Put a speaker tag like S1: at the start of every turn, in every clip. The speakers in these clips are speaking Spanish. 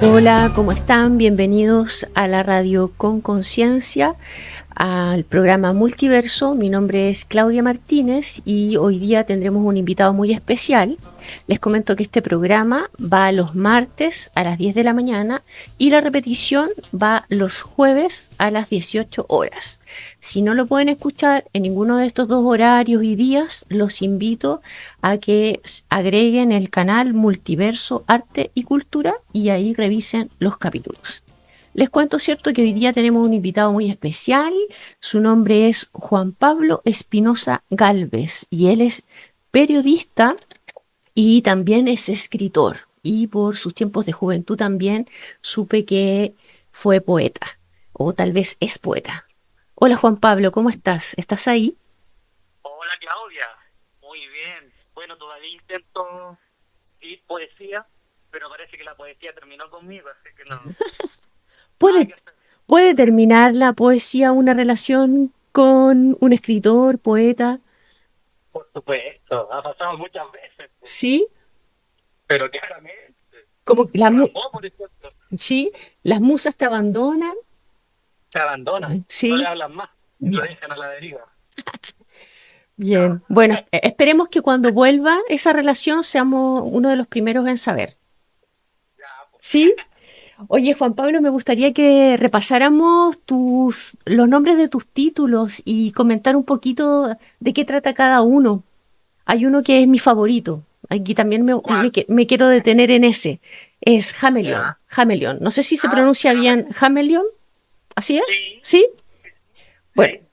S1: Hola, ¿cómo están? Bienvenidos a la radio Con Conciencia, al programa Multiverso. Mi nombre es Claudia Martínez y hoy día tendremos un invitado muy especial. Les comento que este programa va los martes a las 10 de la mañana y la repetición va los jueves a las 18 horas. Si no lo pueden escuchar en ninguno de estos dos horarios y días, los invito a que agreguen el canal Multiverso Arte y Cultura y ahí revisen los capítulos. Les cuento, cierto, que hoy día tenemos un invitado muy especial. Su nombre es Juan Pablo Espinosa Gálvez y él es periodista y también es escritor. Y por sus tiempos de juventud también supe que fue poeta, o tal vez es poeta. Hola Juan Pablo, ¿cómo estás? ¿Estás ahí?
S2: Hola Claudia, muy bien. Bueno, todavía intento escribir poesía, pero parece que la poesía terminó conmigo, así que no, nada
S1: ¿Puede,
S2: que hacer.
S1: puede terminar la poesía una relación con un escritor, poeta?
S2: Por supuesto, ha pasado muchas veces, pues,
S1: Sí,
S2: pero claramente.
S1: como la
S2: Rambo, por ejemplo,
S1: sí, las musas te abandonan.
S2: se abandonan, no le
S1: Sí,
S2: hablan más, lo
S1: ya,
S2: dejan a la deriva.
S1: bien. Bueno, esperemos que cuando vuelva esa relación seamos uno de los primeros en saber.
S2: Ya, pues.
S1: ¿Sí? Oye, Juan Pablo, me gustaría que repasáramos los nombres de tus títulos y comentar un poquito de qué trata cada uno. Hay uno que es mi favorito. Aquí también
S2: ¿Cuál?
S1: me quiero detener en ese. Es Hameleon.
S2: Ya.
S1: Hameleon. No sé si se
S2: Ah,
S1: pronuncia bien Hameleon. ¿Así es?
S2: sí,
S1: ¿Sí? Bueno,
S2: sí,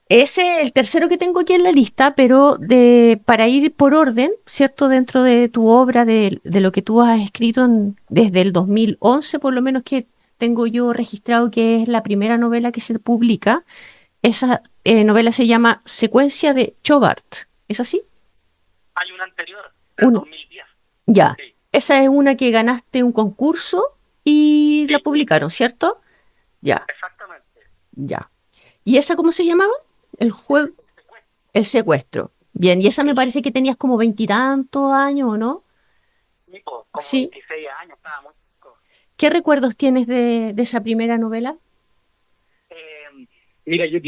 S1: ese es el tercero que tengo aquí en la lista, pero para ir por orden, ¿cierto? Dentro de tu obra, de lo que tú has escrito desde el 2011, por lo menos que tengo yo registrado que es la primera novela que se publica. Esa novela se llama Secuencia de Chobart. ¿Es así?
S2: hay una anterior, del
S1: Una.
S2: 2010.
S1: Ya.
S2: Sí,
S1: Esa es una que ganaste un concurso y la
S2: sí,
S1: publicaron, ¿cierto? Ya,
S2: exactamente.
S1: ya. ¿Y esa cómo se llamaba? El juego.
S2: Secuestro,
S1: El secuestro. Bien, y esa me
S2: sí,
S1: parece que tenías como veintitantos años, ¿o no?
S2: tipo, como
S1: Sí.
S2: 26 años, estaba muy chico.
S1: ¿Qué recuerdos tienes de esa primera novela?
S2: Mira, yo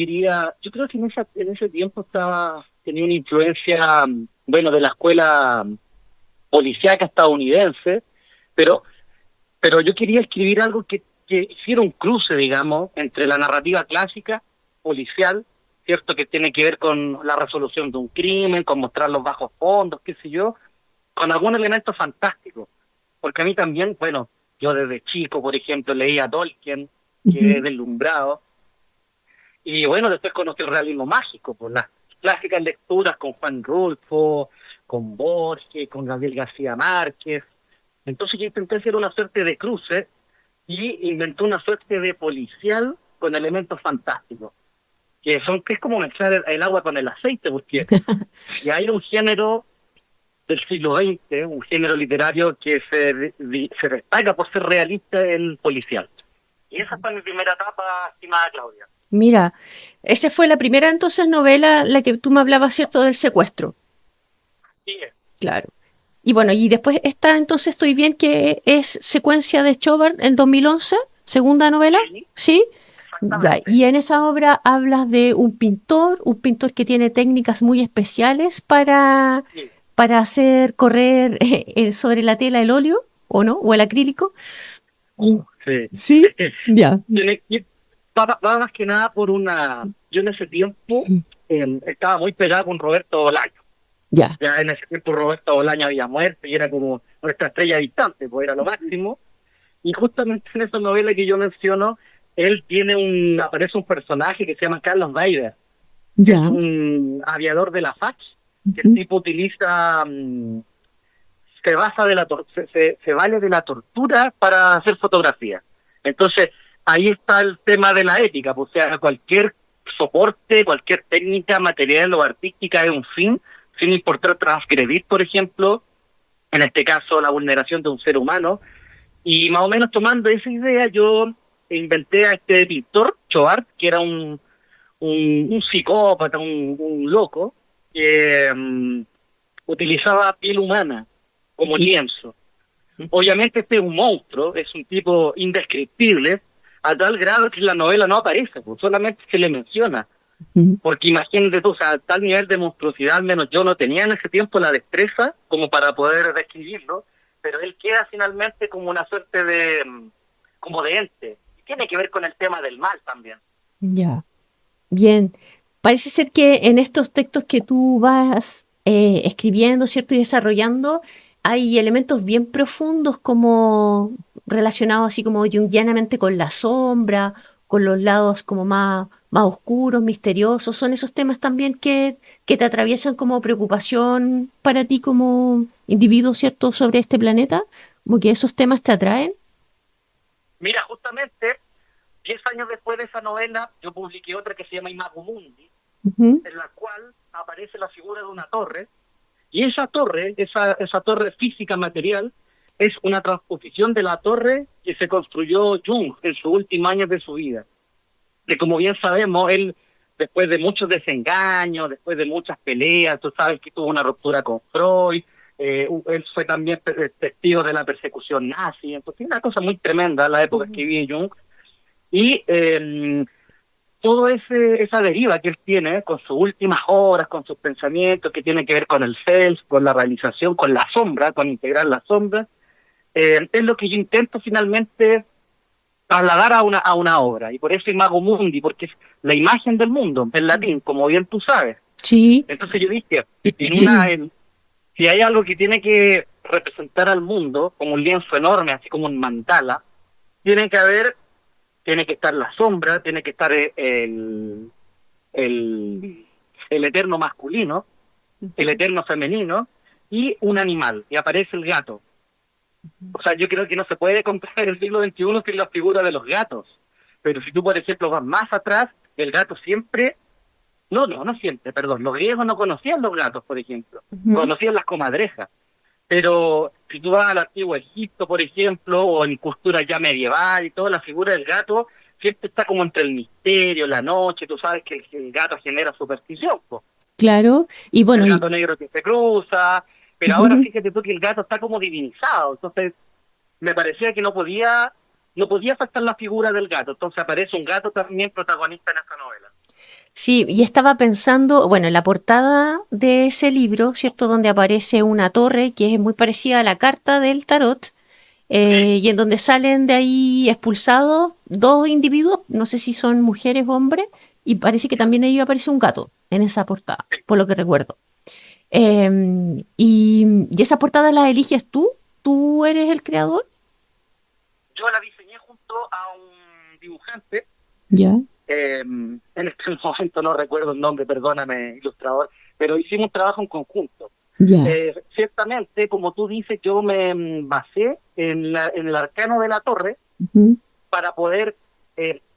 S2: creo que en ese tiempo tenía una influencia, bueno, de la escuela policíaca estadounidense, pero, pero yo quería escribir algo que hiciera un cruce, digamos, entre la narrativa clásica, policial, ¿cierto? Que tiene que ver con la resolución de un crimen, con mostrar los bajos fondos, qué sé yo, con algún elemento fantástico. Porque a mí también, bueno, yo desde chico, por ejemplo, leía a Tolkien, quedé
S1: Ujú.
S2: deslumbrado. Y bueno, después conocí el realismo mágico, por las clásicas lecturas con Juan Rulfo, con Borges, con Gabriel García Márquez. Entonces yo intenté hacer una suerte de cruce y inventé una suerte de policial con elementos fantásticos, que es como mezclar el agua con el aceite, porque ya hay un género del siglo XX, un género literario que se destaca por ser realista en policial. Y esa fue mi primera etapa, estimada Claudia.
S1: Mira, esa fue la primera entonces novela, la que tú me hablabas, ¿cierto? Del secuestro.
S2: Sí,
S1: Claro. Y bueno, y después está entonces Estoy bien, que es Secuencia de Chobart en 2011, segunda novela,
S2: sí,
S1: ¿sí? Ya,
S2: exactamente.
S1: y en esa obra hablas de un pintor que tiene técnicas muy especiales
S2: Sí,
S1: para hacer correr sobre la tela el óleo, ¿o no? O el acrílico. Mm.
S2: sí.
S1: Sí, ya.
S2: Va más que nada por una... Yo en ese tiempo estaba muy pegado con Roberto Bolaño.
S1: Ya.
S2: Ya en ese tiempo Roberto Bolaño había muerto y era como nuestra estrella distante, pues era lo máximo. Y justamente en esa novela que yo menciono, aparece un personaje que se llama Carlos Bader, que es
S1: Ya.
S2: un aviador de la FACH, que el
S1: Ujú.
S2: tipo utiliza, se basa de se vale de la tortura para hacer fotografía. Entonces, ahí está el tema de la ética, pues, o sea, cualquier soporte, cualquier técnica material o artística es un fin, sin importar transgredir, por ejemplo, en este caso la vulneración de un ser humano. Y más o menos tomando esa idea, yo inventé a este pintor, Chobart, que era un psicópata, un loco, que utilizaba piel humana como lienzo. Obviamente este es un monstruo, es un tipo indescriptible, a tal grado que en la novela no aparece, pues, solamente se le menciona.
S1: Ujú.
S2: Porque imagínate tú, o sea, tal nivel de monstruosidad, al menos yo no tenía en ese tiempo la destreza como para poder describirlo, pero él queda finalmente como una suerte de, como de ente. Y tiene que ver con el tema del mal también.
S1: Ya. Bien, parece ser que en estos textos que tú vas escribiendo, ¿cierto? Y desarrollando, hay elementos bien profundos como relacionados así como junguianamente con la sombra, con los lados como más oscuros, misteriosos. ¿Son esos temas también que te atraviesan como preocupación para ti como individuo, ¿cierto? Sobre este planeta, como que esos temas te atraen.
S2: Mira, justamente 10 años después de esa novela, yo publiqué otra que se llama Imago Mundi,
S1: Ujú,
S2: en la cual aparece la figura de una torre. Y esa torre, esa torre física material, es una transposición de la torre que se construyó Jung en sus últimos años de su vida. Que como bien sabemos, él, después de muchos desengaños, después de muchas peleas, tú sabes que tuvo una ruptura con Freud, él fue también testigo de la persecución nazi, entonces una cosa muy tremenda la época que
S1: ujú.
S2: vive Jung. Y toda esa deriva que él tiene con sus últimas horas, con sus pensamientos, que tienen que ver con el self, con la realización, con la sombra, con integrar la sombra, es lo que yo intento finalmente trasladar a una obra. Y por eso Imago Mundi, porque es la imagen del mundo, en latín, como bien tú sabes.
S1: Sí.
S2: Entonces yo dije, si hay algo que tiene que representar al mundo, como un lienzo enorme, así como un mandala, tiene que haber, tiene que estar la sombra, tiene que estar el, el eterno masculino, el eterno femenino y un animal, y aparece el gato. O sea, yo creo que no se puede comprar el siglo XXI sin la figura de los gatos. Pero si tú, por ejemplo, vas más atrás, el gato siempre, no siempre, perdón, los griegos no conocían los gatos, por ejemplo,
S1: Ujú.
S2: conocían las comadrejas. Pero si tú vas al antiguo Egipto, por ejemplo, o en cultura ya medieval y toda la figura del gato siempre está como entre el misterio, la noche, tú sabes que el gato genera superstición, po.
S1: Claro, y
S2: El
S1: bueno,
S2: gato negro que se cruza, pero ahora
S1: ujú.
S2: fíjate tú que el gato está como divinizado, entonces me parecía que no podía faltar la figura del gato, entonces aparece un gato también protagonista en esta novela.
S1: Sí, y estaba pensando, bueno, en la portada de ese libro, ¿cierto? Donde aparece una torre que es muy parecida a la carta del tarot, y en donde salen de ahí expulsados dos individuos, no sé si son mujeres o hombres, y parece que también ahí aparece un gato en esa portada, por lo que recuerdo. Y esa portada la eliges tú, tú eres el creador.
S2: Yo la diseñé junto a un dibujante,
S1: Ya,
S2: en este momento no recuerdo el nombre, perdóname, ilustrador, pero hicimos un trabajo en conjunto.
S1: ya.
S2: Ciertamente, como tú dices, yo me basé en el arcano de la torre
S1: Ujú.
S2: para poder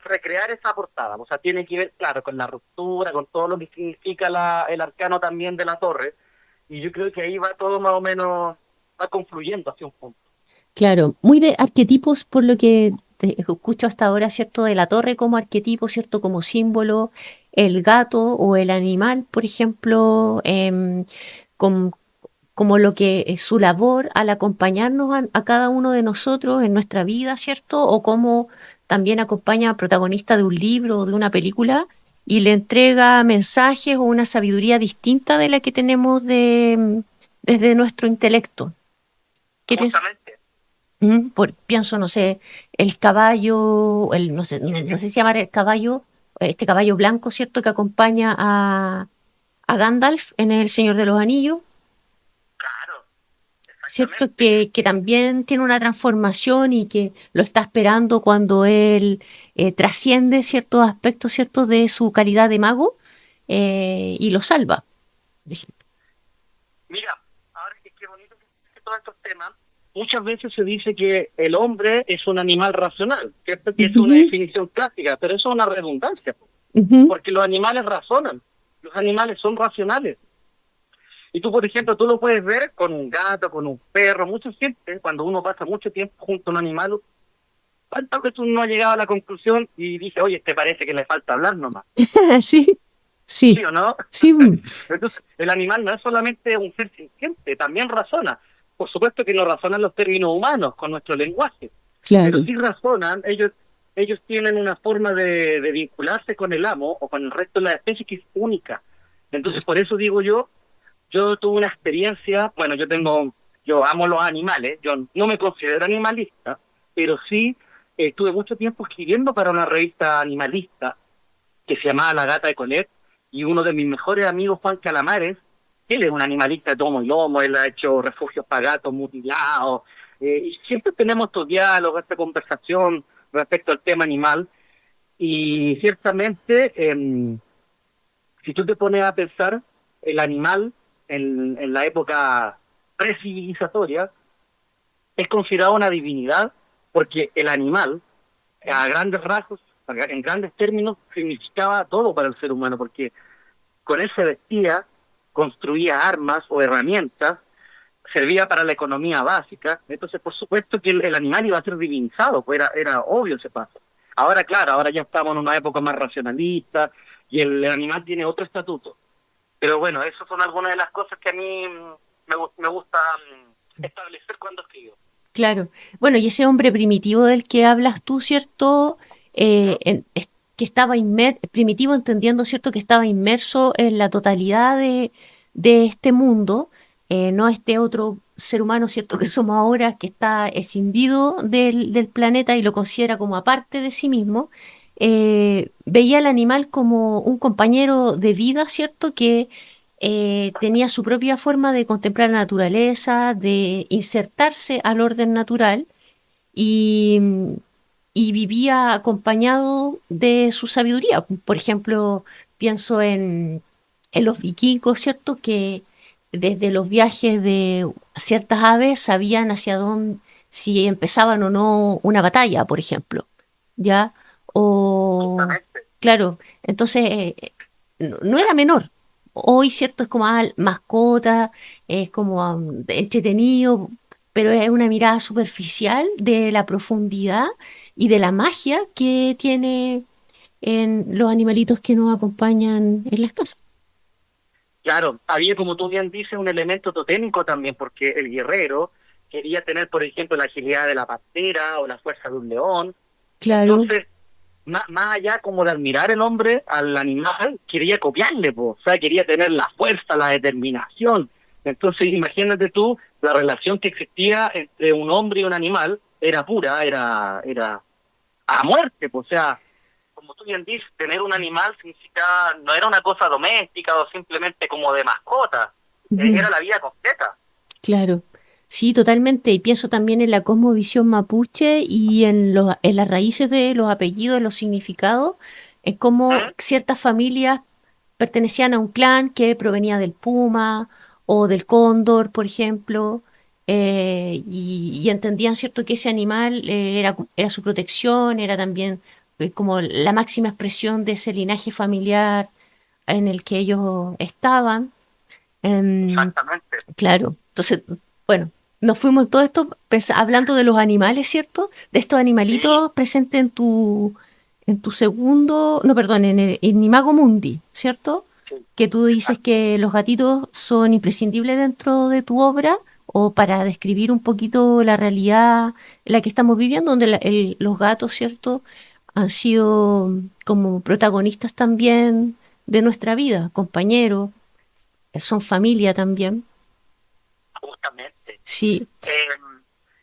S2: recrear esa portada. O sea, tiene que ver, claro, con la ruptura, con todo lo que significa el arcano también de la torre. Y yo creo que ahí va todo más o menos, va confluyendo hacia un punto.
S1: Claro, muy de arquetipos por lo que te escucho hasta ahora, ¿cierto? De la torre como arquetipo, ¿cierto? Como símbolo, el gato o el animal, por ejemplo, como lo que es su labor al acompañarnos a cada uno de nosotros en nuestra vida, ¿cierto? O como también acompaña a protagonista de un libro o de una película y le entrega mensajes o una sabiduría distinta de la que tenemos desde nuestro intelecto. ¿Qué piensas?
S2: Justamente.
S1: Pienso, no sé, el caballo, no sé si se llama el caballo, este caballo blanco, ¿cierto? Que acompaña a Gandalf en El Señor de los Anillos,
S2: Claro,
S1: ¿cierto?
S2: exactamente.
S1: Que también tiene una transformación y que lo está esperando cuando él trasciende ciertos aspectos, ¿cierto? De su calidad de mago y lo salva. Por ejemplo.
S2: Mira, ahora que qué bonito que todos estos temas, muchas veces se dice que el hombre es un animal racional, que es una
S1: Ujú,
S2: definición clásica, pero eso es una redundancia,
S1: ujú.
S2: porque los animales razonan, los animales son racionales. Y tú, por ejemplo, tú lo puedes ver con un gato, con un perro, mucha gente, cuando uno pasa mucho tiempo junto a un animal, ¿cuántas veces uno ha llegado a la conclusión y dice, oye, te parece que le falta hablar nomás?
S1: Sí,
S2: ¿Sí
S1: sí,
S2: o no?
S1: sí.
S2: Entonces, el animal no es solamente un ser sintiente, también razona. por supuesto que no razonan los términos humanos con nuestro lenguaje, pero
S1: Claro.
S2: sí razonan, ellos tienen una forma de vincularse con el amo o con el resto de la especie que es única. Entonces, por eso digo yo tuve una experiencia, bueno, yo amo los animales, yo no me considero animalista, pero sí estuve mucho tiempo escribiendo para una revista animalista que se llamaba La Gata de Colette, y uno de mis mejores amigos, Juan Calamares, que él es un animalista de tomo y lomo, él ha hecho refugios para gatos mutilados, y siempre tenemos estos diálogos, esta conversación respecto al tema animal, y ciertamente, si tú te pones a pensar, el animal en la época precivilizatoria es considerado una divinidad, porque el animal, a grandes rasgos, en grandes términos, significaba todo para el ser humano, porque con él se vestía, construía armas o herramientas, servía para la economía básica. Entonces, por supuesto que el animal iba a ser divinizado, pues era obvio ese paso. Ahora, claro, ahora ya estamos en una época más racionalista y el animal tiene otro estatuto. Pero bueno, esas son algunas de las cosas que a mí me gusta establecer cuando escribo.
S1: Claro. Bueno, y ese hombre primitivo del que hablas tú, ¿cierto? Que estaba primitivo entendiendo, ¿cierto? Que estaba inmerso en la totalidad de este mundo, no este otro ser humano, ¿cierto? Que somos ahora, que está escindido del planeta y lo considera como aparte de sí mismo. Veía al animal como un compañero de vida, ¿cierto? Que tenía su propia forma de contemplar la naturaleza, de insertarse al orden natural y, y vivía acompañado de su sabiduría. Por ejemplo, pienso en los vikingos, ¿cierto? Que desde los viajes de ciertas aves sabían hacia dónde, si empezaban o no una batalla, por ejemplo, ¿ya? O,
S2: Justamente.
S1: claro, entonces no era menor. Hoy, cierto, es como mascota, es como entretenido, pero es una mirada superficial de la profundidad y de la magia que tiene en los animalitos que nos acompañan en las casas.
S2: Claro, había, como tú bien dices, un elemento totémico también, porque el guerrero quería tener, por ejemplo, la agilidad de la pantera o la fuerza de un león.
S1: Claro.
S2: Entonces, más allá como de admirar el hombre al animal, quería copiarle, po. O sea, quería tener la fuerza, la determinación. Entonces, imagínate tú, la relación que existía entre un hombre y un animal era pura, era a muerte, po. O sea, como tú bien dices, tener un animal significa, no era una cosa doméstica o simplemente como de mascota,
S1: Ujú.
S2: era la vida completa.
S1: Claro, sí, totalmente. Y pienso también en la cosmovisión mapuche y en las raíces de los apellidos, los significados, en cómo
S2: ¿Mm?
S1: ciertas familias pertenecían a un clan que provenía del puma o del cóndor, por ejemplo, y entendían, cierto, que ese animal era su protección, era también como la máxima expresión de ese linaje familiar en el que ellos estaban. Em,
S2: Exactamente.
S1: Claro, entonces, bueno, nos fuimos todo esto hablando de los animales, ¿cierto? De estos
S2: Sí,
S1: animalitos presentes en tu segundo, no, perdón, en Imago Mundi, ¿cierto?
S2: sí,
S1: Que tú dices
S2: exacto.
S1: que los gatitos son imprescindibles dentro de tu obra o para describir un poquito la realidad en la que estamos viviendo, donde los gatos, ¿cierto? Han sido como protagonistas también de nuestra vida, compañeros, son familia también.
S2: Justamente.
S1: Sí,
S2: Eh,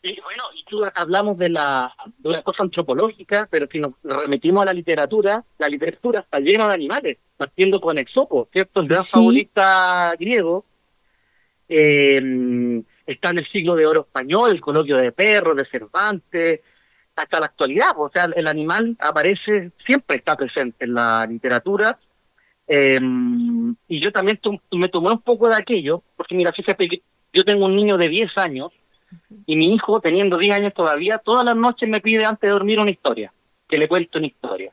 S2: y bueno, y tú hablamos de una cosa antropológica, pero si nos remitimos a la literatura está llena de animales, partiendo con Esopo, ¿cierto? El gran
S1: sí,
S2: fabulista griego, está en el siglo de oro español, el coloquio de perros, de Cervantes, hasta la actualidad, pues. O sea, el animal aparece, siempre está presente en la literatura. Y yo también me tomé un poco de aquello, porque mira, fíjate que yo tengo un niño de 10 años y mi hijo, teniendo 10 años todavía, todas las noches me pide antes de dormir una historia, que le cuente una historia.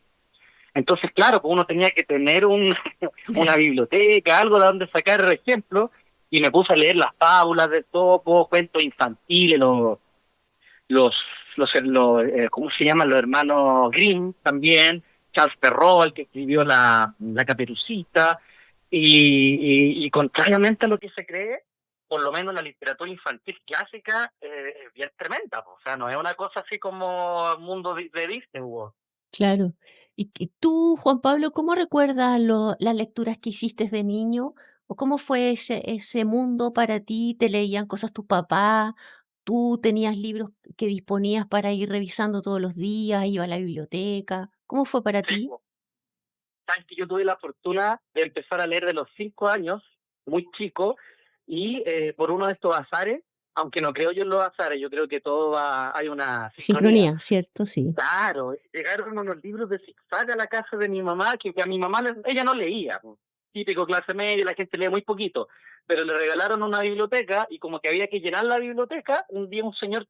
S2: Entonces, claro, pues uno tenía que tener una biblioteca, algo de donde sacar ejemplos, y me puse a leer las fábulas de Topo, cuentos infantiles, los, ¿cómo se llaman? Los hermanos Grimm también, Charles Perrault, el que escribió la Caperucita, y contrariamente a lo que se cree, por lo menos la literatura infantil clásica es bien tremenda, po. O sea, no es una cosa así como mundo de Disney, po.
S1: Claro. Y tú, Juan Pablo, cómo recuerdas las lecturas que hiciste de niño? ¿O cómo fue ese mundo para ti? ¿Te leían cosas tus papás? ¿Tú tenías libros que disponías para ir revisando todos los días? ¿Iba a la biblioteca? ¿Cómo fue para
S2: Sí,
S1: ti?
S2: po. Sabes que yo tuve la fortuna de empezar a leer de los 5 años, muy chico, y por uno de estos azares, aunque no creo yo en los azares, yo creo que todo va, hay una sincronía.
S1: Sincronía, ¿cierto? Sí.
S2: Claro, llegaron unos libros de zigzag a la casa de mi mamá, que a mi mamá ella no leía, po. Típico clase media, la gente lee muy poquito, pero le regalaron una biblioteca y como que había que llenar la biblioteca, un día un señor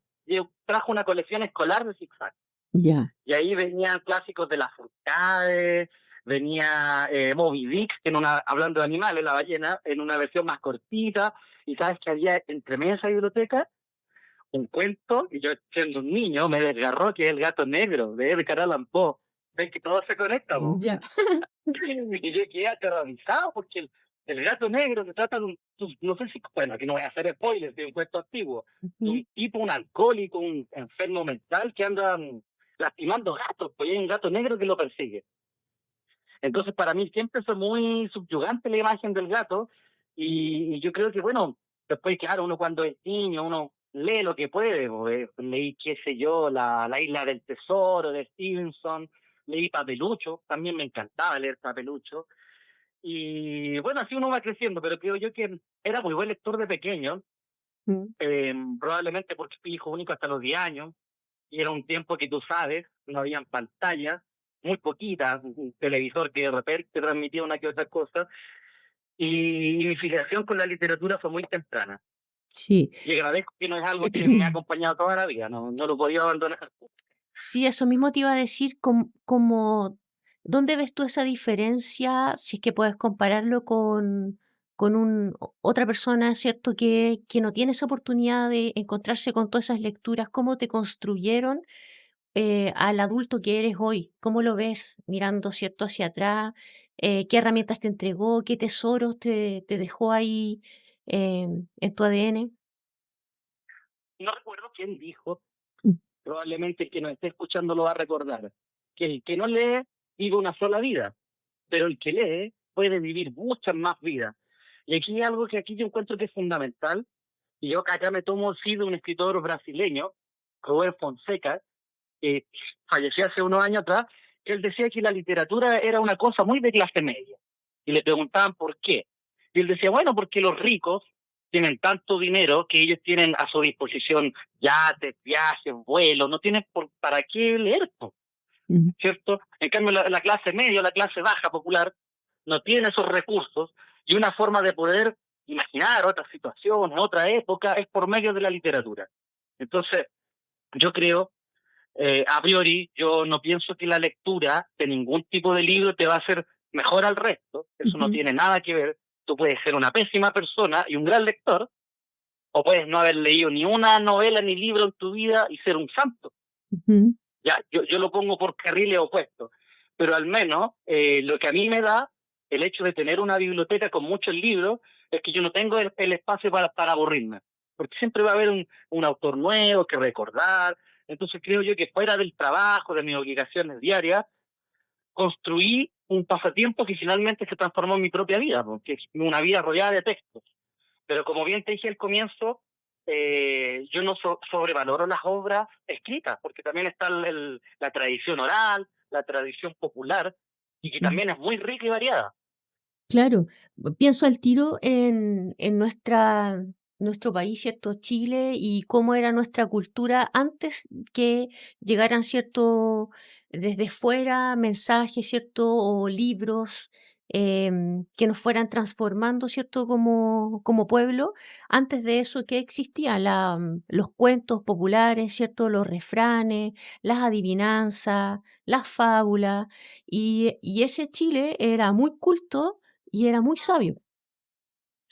S2: trajo una colección escolar de zigzag.
S1: Ya.
S2: Y ahí venían clásicos de la Furcade, venía Moby Dick, que hablando de animales, la ballena, en una versión más cortita, y sabes que había entre medio de esa biblioteca un cuento, y yo siendo un niño me desgarró, que es El gato negro, de Edgar Allan Poe. ¿Ves que todo se conecta, po?
S1: Ya.
S2: Y yo quedé aterrorizado porque el gato negro se trata de no sé si, bueno, aquí no voy a hacer spoilers, de un cuento antiguo, de
S1: Ujú.
S2: un tipo, un alcohólico, un enfermo mental que anda lastimando gatos, pues hay un gato negro que lo persigue. Entonces, para mí siempre fue muy subyugante la imagen del gato y yo creo que, bueno, después, claro, uno cuando es niño, uno lee lo que puede, pues, leí, qué sé yo, la Isla del Tesoro de Stevenson, leí Papelucho, también me encantaba leer Papelucho, y bueno, así uno va creciendo, pero creo yo que era muy buen lector de pequeño,
S1: Mm.
S2: probablemente porque fui hijo único hasta los 10 años, y era un tiempo que tú sabes, no había pantallas, muy poquitas, un televisor que de repente transmitía una que otra cosa, y mi filiación con la literatura fue muy temprana.
S1: Sí.
S2: Y agradezco que no es algo que me ha acompañado toda la vida, no lo podía abandonar.
S1: Sí, eso mismo te iba a decir, ¿dónde ves tú esa diferencia? Si es que puedes compararlo con otra persona, ¿cierto? Que no tiene esa oportunidad de encontrarse con todas esas lecturas, ¿cómo te construyeron al adulto que eres hoy? ¿Cómo lo ves mirando, ¿cierto? Hacia atrás. ¿Qué herramientas te entregó? ¿Qué tesoros te dejó ahí en tu ADN?
S2: No recuerdo quién dijo,
S1: Mm.
S2: probablemente el que nos esté escuchando lo va a recordar, que el que no lee vive una sola vida, pero el que lee puede vivir muchas más vidas. Y aquí hay algo que aquí yo encuentro que es fundamental, y yo acá me tomo sí de un escritor brasileño, Rubén Fonseca, que falleció hace unos años atrás, él decía que la literatura era una cosa muy de clase media. Y le preguntaban por qué. Y él decía, bueno, porque los ricos tienen tanto dinero que ellos tienen a su disposición yates, viajes, vuelos, no tienen para qué leer,
S1: Ujú,
S2: ¿cierto? En cambio, la clase media, la clase baja popular, no tiene esos recursos y una forma de poder imaginar otra situación, otra época, es por medio de la literatura. Entonces, yo creo a priori, yo no pienso que la lectura de ningún tipo de libro te va a hacer mejor al resto. Eso no
S1: ujú,
S2: tiene nada que ver. Tú puedes ser una pésima persona y un gran lector, o puedes no haber leído ni una novela ni libro en tu vida y ser un santo.
S1: ujú,
S2: Ya, yo lo pongo por carriles opuestos. Pero al menos lo que a mí me da el hecho de tener una biblioteca con muchos libros es que yo no tengo el espacio para aburrirme. Porque siempre va a haber un autor nuevo que recordar. Entonces creo yo que fuera del trabajo, de mis obligaciones diarias, construí un pasatiempo que finalmente se transformó en mi propia vida, porque es una vida rodeada de textos. Pero como bien te dije al comienzo, yo no sobrevaloro las obras escritas, porque también está la tradición oral, la tradición popular, y que
S1: ujú.
S2: también es muy rica y variada.
S1: Claro, pienso al tiro en nuestro país, ¿cierto? Chile, y cómo era nuestra cultura antes que llegaran, ¿cierto? Desde fuera mensajes, ¿cierto? O libros que nos fueran transformando, ¿cierto? Como pueblo. Antes de eso, ¿qué existía? Los cuentos populares, ¿cierto? Los refranes, las adivinanzas, las fábulas. Y ese Chile era muy culto y era muy sabio.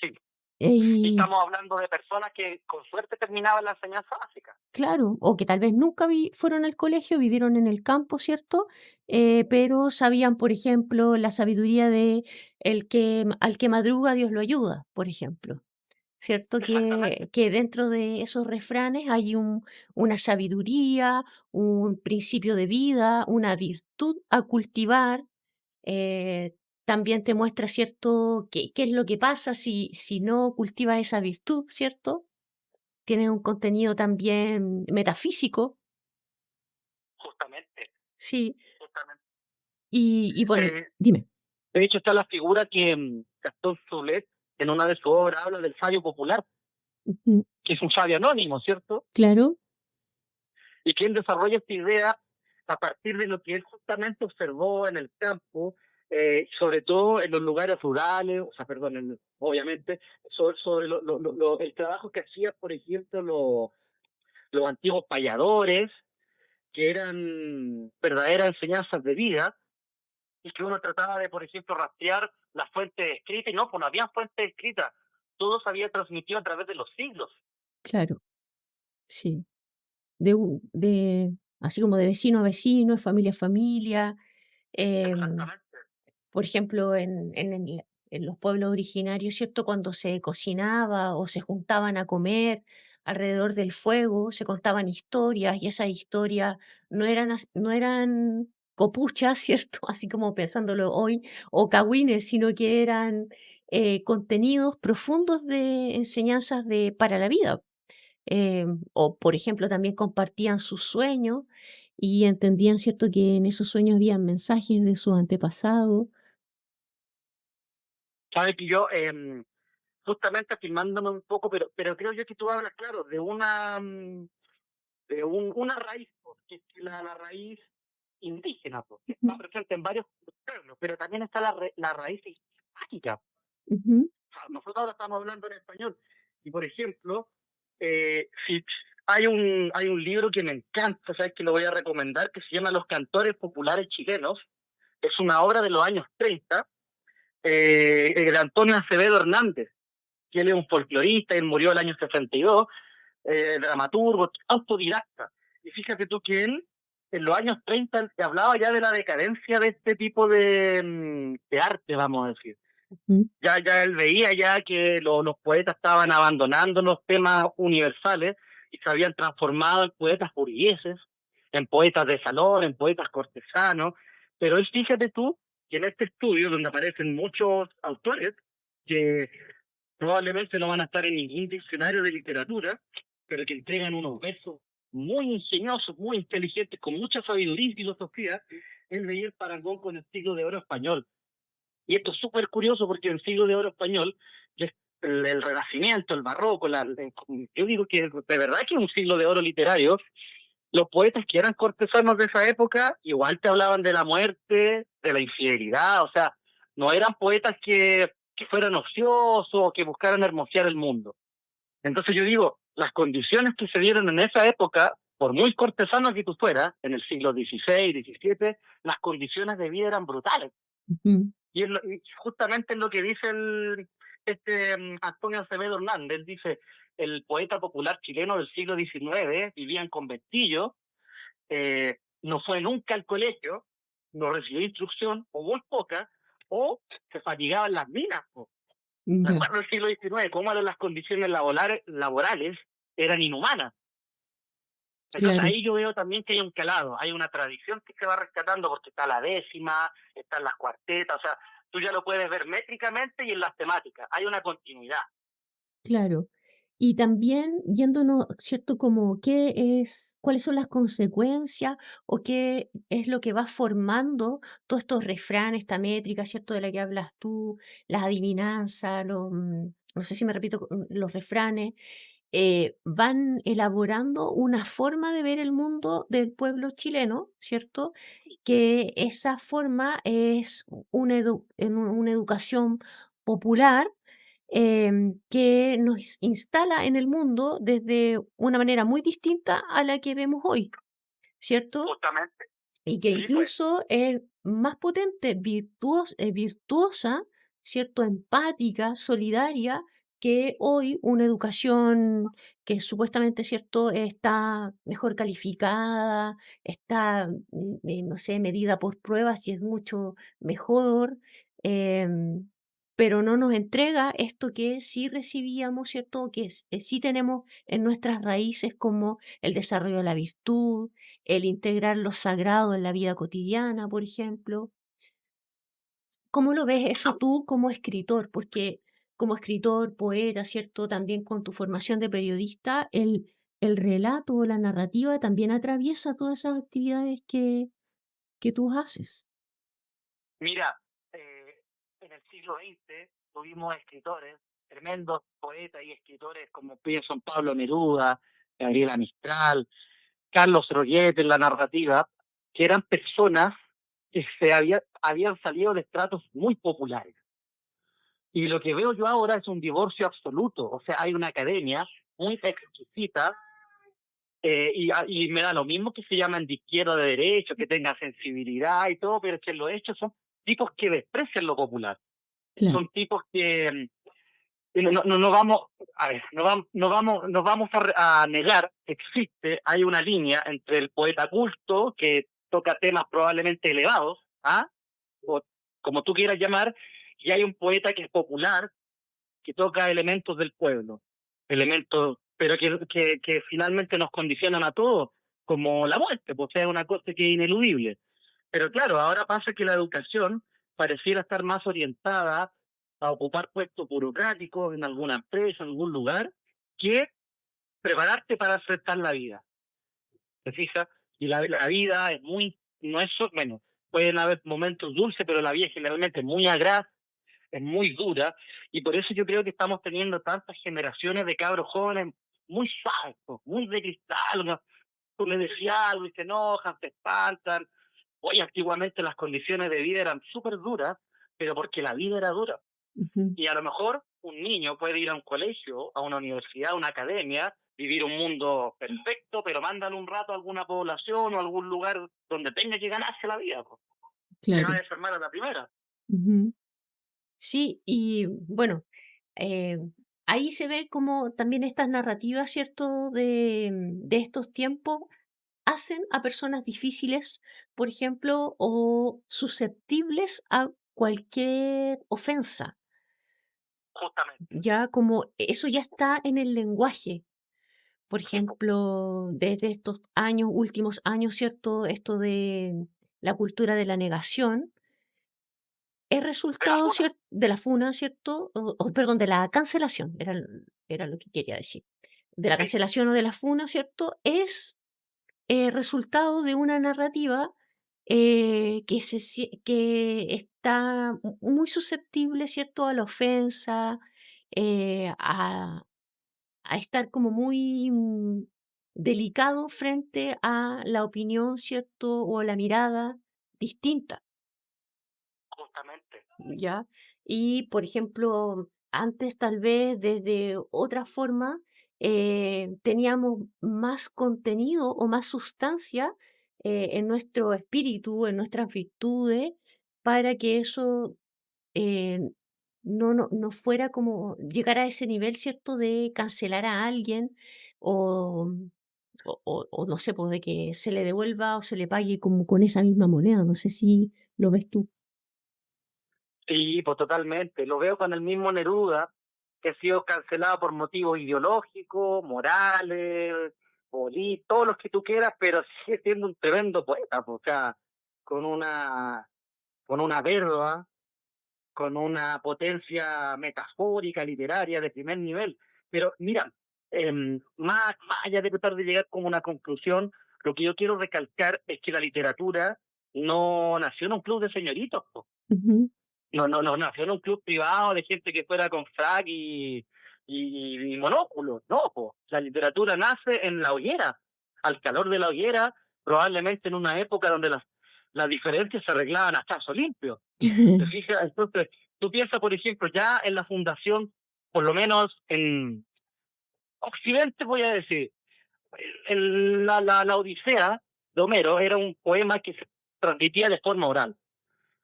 S2: Sí. Y
S1: Y
S2: estamos hablando de personas que con suerte terminaban la enseñanza básica.
S1: claro, o que tal vez nunca fueron al colegio, vivieron en el campo, ¿cierto? Pero sabían, por ejemplo, la sabiduría de al que madruga, Dios lo ayuda, por ejemplo. ¿cierto?
S2: Exactamente.
S1: Que dentro de esos refranes hay una sabiduría, un principio de vida, una virtud a cultivar. También te muestra, ¿cierto?, qué es lo que pasa si no cultivas esa virtud, ¿cierto? Tiene un contenido también metafísico,
S2: Justamente,
S1: sí.
S2: justamente.
S1: Y bueno,
S2: Eh,
S1: dime.
S2: de hecho, está la figura que Gastón Soulet en una de sus obras habla del sabio popular,
S1: Ujú,
S2: que es un sabio anónimo, ¿cierto?
S1: claro.
S2: Y que él desarrolla esta idea a partir de lo que él justamente observó en el campo, sobre todo en los lugares rurales, o sea, perdón, obviamente, sobre el trabajo que hacían, por ejemplo, los antiguos payadores, que eran verdaderas enseñanzas de vida, y que uno trataba de, por ejemplo, rastrear las fuentes escritas, y no, pues no había fuentes escritas, todo se había transmitido a través de los siglos.
S1: Claro, sí. De así como de vecino a vecino, de familia a familia. em,
S2: Exactamente.
S1: por ejemplo, en los pueblos originarios, ¿cierto? Cuando se cocinaba o se juntaban a comer alrededor del fuego, se contaban historias y esas historias no eran copuchas, ¿cierto? Así como pensándolo hoy, o cagüines, sino que eran contenidos profundos de enseñanzas para la vida. O, por ejemplo, también compartían sus sueños y entendían, ¿cierto?, que en esos sueños había mensajes de sus antepasados.
S2: Sabes que yo, justamente afirmándome un poco, pero creo yo que tú hablas, claro, de una raíz, porque es que la raíz indígena, pues, que
S1: Ujú,
S2: está presente en varios pueblos, pero también está la raíz hispánica.
S1: ujú,
S2: Nosotros ahora estamos hablando en español. Y por ejemplo, si hay un libro que me encanta, ¿sabes? Que lo voy a recomendar, que se llama Los Cantores Populares Chilenos. Es una obra de los años 30, de Antonio Acevedo Hernández, que él es un folclorista, él murió el año 62, dramaturgo, autodidacta. Y fíjate tú que él, en los años 30 te hablaba ya de la decadencia de este tipo de arte, vamos a decir.
S1: ujú,
S2: Ya él veía ya que los poetas estaban abandonando los temas universales y se habían transformado en poetas burgueses, en poetas de salón, en poetas cortesanos. Pero él, fíjate tú, que en este estudio, donde aparecen muchos autores, que probablemente no van a estar en ningún diccionario de literatura, pero que entregan unos versos muy ingeniosos, muy inteligentes, con mucha sabiduría y filosofía, él veía el parangón con el siglo de oro español. Y esto es súper curioso porque el siglo de oro español, que es el Renacimiento, el Barroco, yo digo que de verdad que es un siglo de oro literario. Los poetas que eran cortesanos de esa época igual te hablaban de la muerte, de la infidelidad, o sea, no eran poetas que fueran ociosos o que buscaran hermosear el mundo. Entonces yo digo, las condiciones que se dieron en esa época, por muy cortesano que tú fueras, en el siglo XVI, XVII, las condiciones de vida eran brutales.
S1: ujú,
S2: Y justamente es lo que dice Antonio Acevedo Hernández. Él dice, el poeta popular chileno del siglo XIX vivía en conventillo, no fue nunca al colegio, no recibió instrucción, o muy poca, o se fatigaba en las minas. Po.
S1: ya,
S2: Recuerdo el siglo XIX, cómo eran las condiciones laborales eran inhumanas. Entonces
S1: claro.
S2: ahí yo veo también que hay un calado, hay una tradición que se va rescatando porque está la décima, están las cuartetas, o sea, tú ya lo puedes ver métricamente y en las temáticas, hay una continuidad.
S1: Claro. Y también yéndonos, ¿cierto? Como cuáles son las consecuencias o qué es lo que va formando todos estos refranes, esta métrica, ¿cierto? De la que hablas tú, las adivinanzas, no sé si me repito, los refranes, van elaborando una forma de ver el mundo del pueblo chileno, ¿cierto? Que esa forma es una educación popular que nos instala en el mundo desde una manera muy distinta a la que vemos hoy, ¿cierto?
S2: Justamente,
S1: Y que
S2: sí, pues,
S1: incluso es más potente, virtuosa, ¿cierto? Empática, solidaria, que hoy una educación que supuestamente, ¿cierto?, está mejor calificada, está, no sé, medida por pruebas y es mucho mejor. pero no nos entrega esto que sí recibíamos, ¿cierto? Que sí tenemos en nuestras raíces, como el desarrollo de la virtud, el integrar lo sagrado en la vida cotidiana, por ejemplo. ¿Cómo lo ves eso tú como escritor? Porque como escritor, poeta, ¿cierto? También con tu formación de periodista, el relato o la narrativa también atraviesa todas esas actividades que tú haces.
S2: Mira, en el siglo XX tuvimos escritores, tremendos poetas y escritores como Son Pablo Neruda, Gabriela Mistral, Carlos Roget en la narrativa, que eran personas que habían salido de estratos muy populares. Y lo que veo yo ahora es un divorcio absoluto. O sea, hay una academia muy exquisita, y me da lo mismo que se llaman de izquierda o de derecha, que tengan sensibilidad y todo, pero es que los hechos son tipos que desprecian lo popular.
S1: Claro.
S2: Son tipos que no vamos, a ver, no vamos a negar que existe, hay una línea entre el poeta culto, que toca temas probablemente elevados, ¿ah? O como tú quieras llamar, y hay un poeta que es popular, que toca elementos del pueblo, elementos, pero que finalmente nos condicionan a todos, como la muerte, pues es una cosa que es ineludible. Pero claro, ahora pasa que la educación pareciera estar más orientada a ocupar puestos burocráticos en alguna empresa, en algún lugar, que prepararte para enfrentar la vida. ¿Te fijas? Y la vida es muy, no es, bueno, pueden haber momentos dulces, pero la vida generalmente es muy agria, es muy dura, y por eso yo creo que estamos teniendo tantas generaciones de cabros jóvenes muy suaves, pues, muy de cristal, ¿no? Tú le decías algo y te enojan, te espantan. Hoy antiguamente las condiciones de vida eran súper duras, pero porque la vida era dura.
S1: Ujú.
S2: Y a lo mejor un niño puede ir a un colegio, a una universidad, a una academia, vivir un mundo perfecto, pero mandan un rato a alguna población o a algún lugar donde tenga que ganarse la vida, pues. Se va
S1: Claro.
S2: a desarmar a la primera.
S1: Ujú. Sí, y bueno, eh, ahí se ve como también estas narrativas, ¿cierto? De estos tiempos hacen a personas difíciles, por ejemplo, o susceptibles a cualquier ofensa.
S2: Justamente.
S1: Ya como eso ya está en el lenguaje. Por ejemplo, desde estos años, últimos años, ¿cierto? Esto de la cultura de la negación es
S2: De la
S1: resultado,
S2: funa.
S1: de la funa, ¿cierto? O perdón, de la cancelación, era lo que quería decir. De la
S2: Sí,
S1: cancelación o de la funa, ¿cierto? Es resultado de una narrativa que está muy susceptible, ¿cierto? A la ofensa, a estar como muy delicado frente a la opinión, ¿cierto? O la mirada distinta.
S2: justamente.
S1: ¿Ya? Y, por ejemplo, antes tal vez desde otra forma teníamos más contenido o más sustancia en nuestro espíritu, en nuestras virtudes, para que eso eh, no fuera como llegar a ese nivel, ¿cierto?, de cancelar a alguien o, o no sé, pues de que se le devuelva o se le pague como con esa misma moneda. No sé si lo ves tú.
S2: Sí, pues totalmente. Lo veo con el mismo Neruda, que ha sido cancelado por motivos ideológicos, morales, todos los que tú quieras, pero sigue siendo un tremendo poeta, pues, o sea, con una verba, con una potencia metafórica, literaria de primer nivel. Pero mira, más allá de tratar de llegar como una conclusión, lo que yo quiero recalcar es que la literatura no nació en un club de señoritos, po.
S1: Ujú.
S2: No nació en un club privado de gente que fuera con frac y monóculo. No, po. La literatura nace en la hoguera, al calor de la hoguera, probablemente en una época donde las diferencias se arreglaban a caso limpio. ¿Te fijas? Entonces, tú piensas, por ejemplo, ya en la fundación, por lo menos en Occidente, voy a decir, la Odisea de Homero era un poema que se transmitía de forma oral.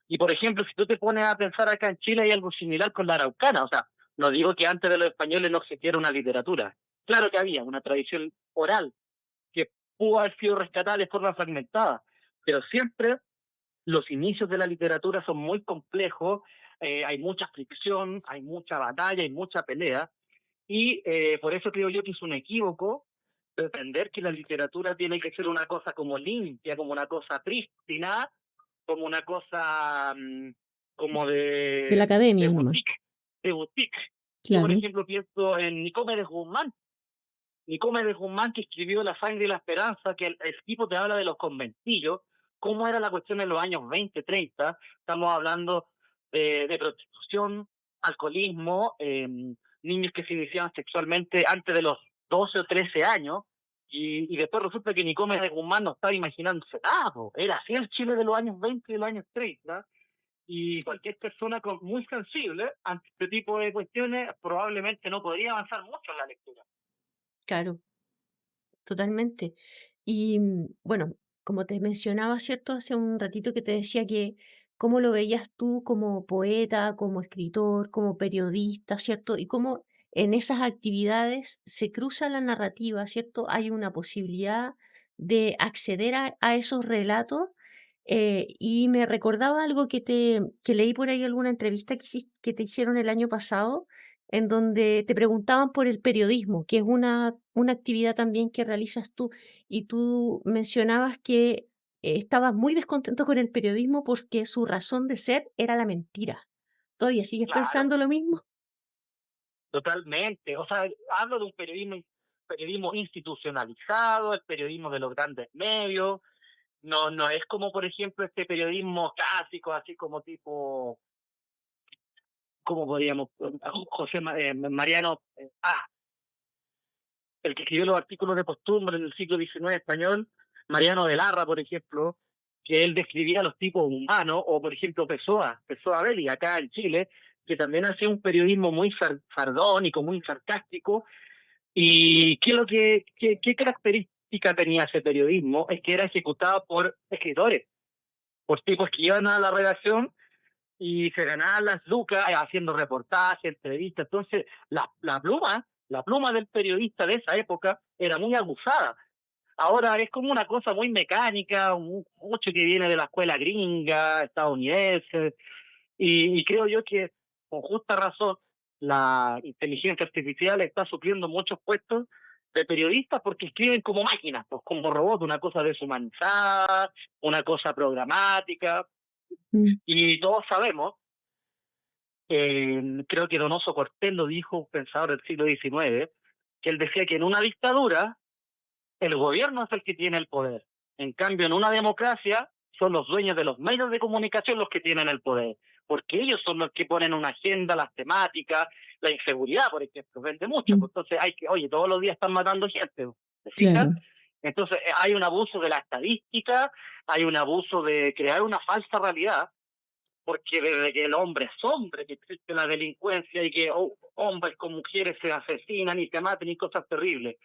S2: Y por ejemplo, si tú te pones a pensar acá en Chile, hay algo similar con la araucana. O sea, no digo que antes de los españoles no existiera una literatura. Claro que había una tradición oral que pudo haber sido rescatada de forma fragmentada, pero siempre los inicios de la literatura son muy complejos hay mucha fricción, hay mucha batalla, hay mucha pelea, y por eso creo yo que es un equívoco pretender que la literatura tiene que ser una cosa como limpia, como una cosa prístina, como una cosa como
S1: De la
S2: de
S1: academia nomás.
S2: boutique, de boutique. Yo, por
S1: Claro,
S2: ejemplo, pienso en Nicomedes Guzmán. Nicomedes Guzmán, que escribió La sangre y la esperanza, que el tipo te habla de los conventillos, cómo era la cuestión en los años 20, 30. Estamos hablando de prostitución, alcoholismo, niños que se iniciaban sexualmente antes de los 12 o 13 años, y después resulta que Nicomedes Guzmán no estaba imaginándose nada, po. Era así el Chile de los años 20 y de los años 30, y cualquier persona muy sensible ante este tipo de cuestiones probablemente no podría avanzar mucho en la lectura.
S1: claro. Totalmente. Y bueno, como te mencionaba, ¿cierto? Hace un ratito que te decía que cómo lo veías tú como poeta, como escritor, como periodista, ¿cierto? Y cómo en esas actividades se cruza la narrativa, ¿cierto? Hay una posibilidad de acceder a esos relatos. Y me recordaba algo que leí por ahí, alguna entrevista que te hicieron el año pasado, en donde te preguntaban por el periodismo, que es una actividad también que realizas tú, y tú mencionabas que estabas muy descontento con el periodismo porque su razón de ser era la mentira. ¿Todavía sigues
S2: Claro.
S1: pensando lo mismo?
S2: Totalmente. O sea, hablo de un periodismo institucionalizado, el periodismo de los grandes medios. No, no es como, por ejemplo, este periodismo clásico, así como tipo, ¿cómo podríamos? Mariano, el que escribió los artículos de costumbre en el siglo XIX español, Mariano de Larra, por ejemplo, que él describía a los tipos humanos, o por ejemplo Pessoa Belli, acá en Chile, que también hacía un periodismo muy sardónico, muy sarcástico. ¿Y qué, es lo qué característica tenía ese periodismo? Es que era ejecutado por escritores, por tipos que iban a la redacción y se ganaban las lucas haciendo reportajes, entrevistas. Entonces, la pluma del periodista de esa época era muy abusada. Ahora es como una cosa muy mecánica, mucho que viene de la escuela gringa, estadounidense, y creo yo que con justa razón la inteligencia artificial está supliendo muchos puestos de periodistas porque escriben como máquinas, pues como robots, una cosa deshumanizada, una cosa programática,
S1: Mm,
S2: y todos sabemos, creo que Donoso Cortés lo dijo, un pensador del siglo XIX, que él decía que en una dictadura el gobierno es el que tiene el poder. En cambio, en una democracia son los dueños de los medios de comunicación los que tienen el poder, porque ellos son los que ponen una agenda, las temáticas, la inseguridad, por ejemplo, vende mucho.
S1: mm,
S2: Pues entonces hay que, oye, todos los días están matando gente, ¿te fijas?
S1: claro.
S2: Entonces hay un abuso de la estadística, hay un abuso de crear una falsa realidad, porque desde que el hombre es hombre, que existe la delincuencia y que hombres con mujeres se asesinan y se matan y cosas terribles,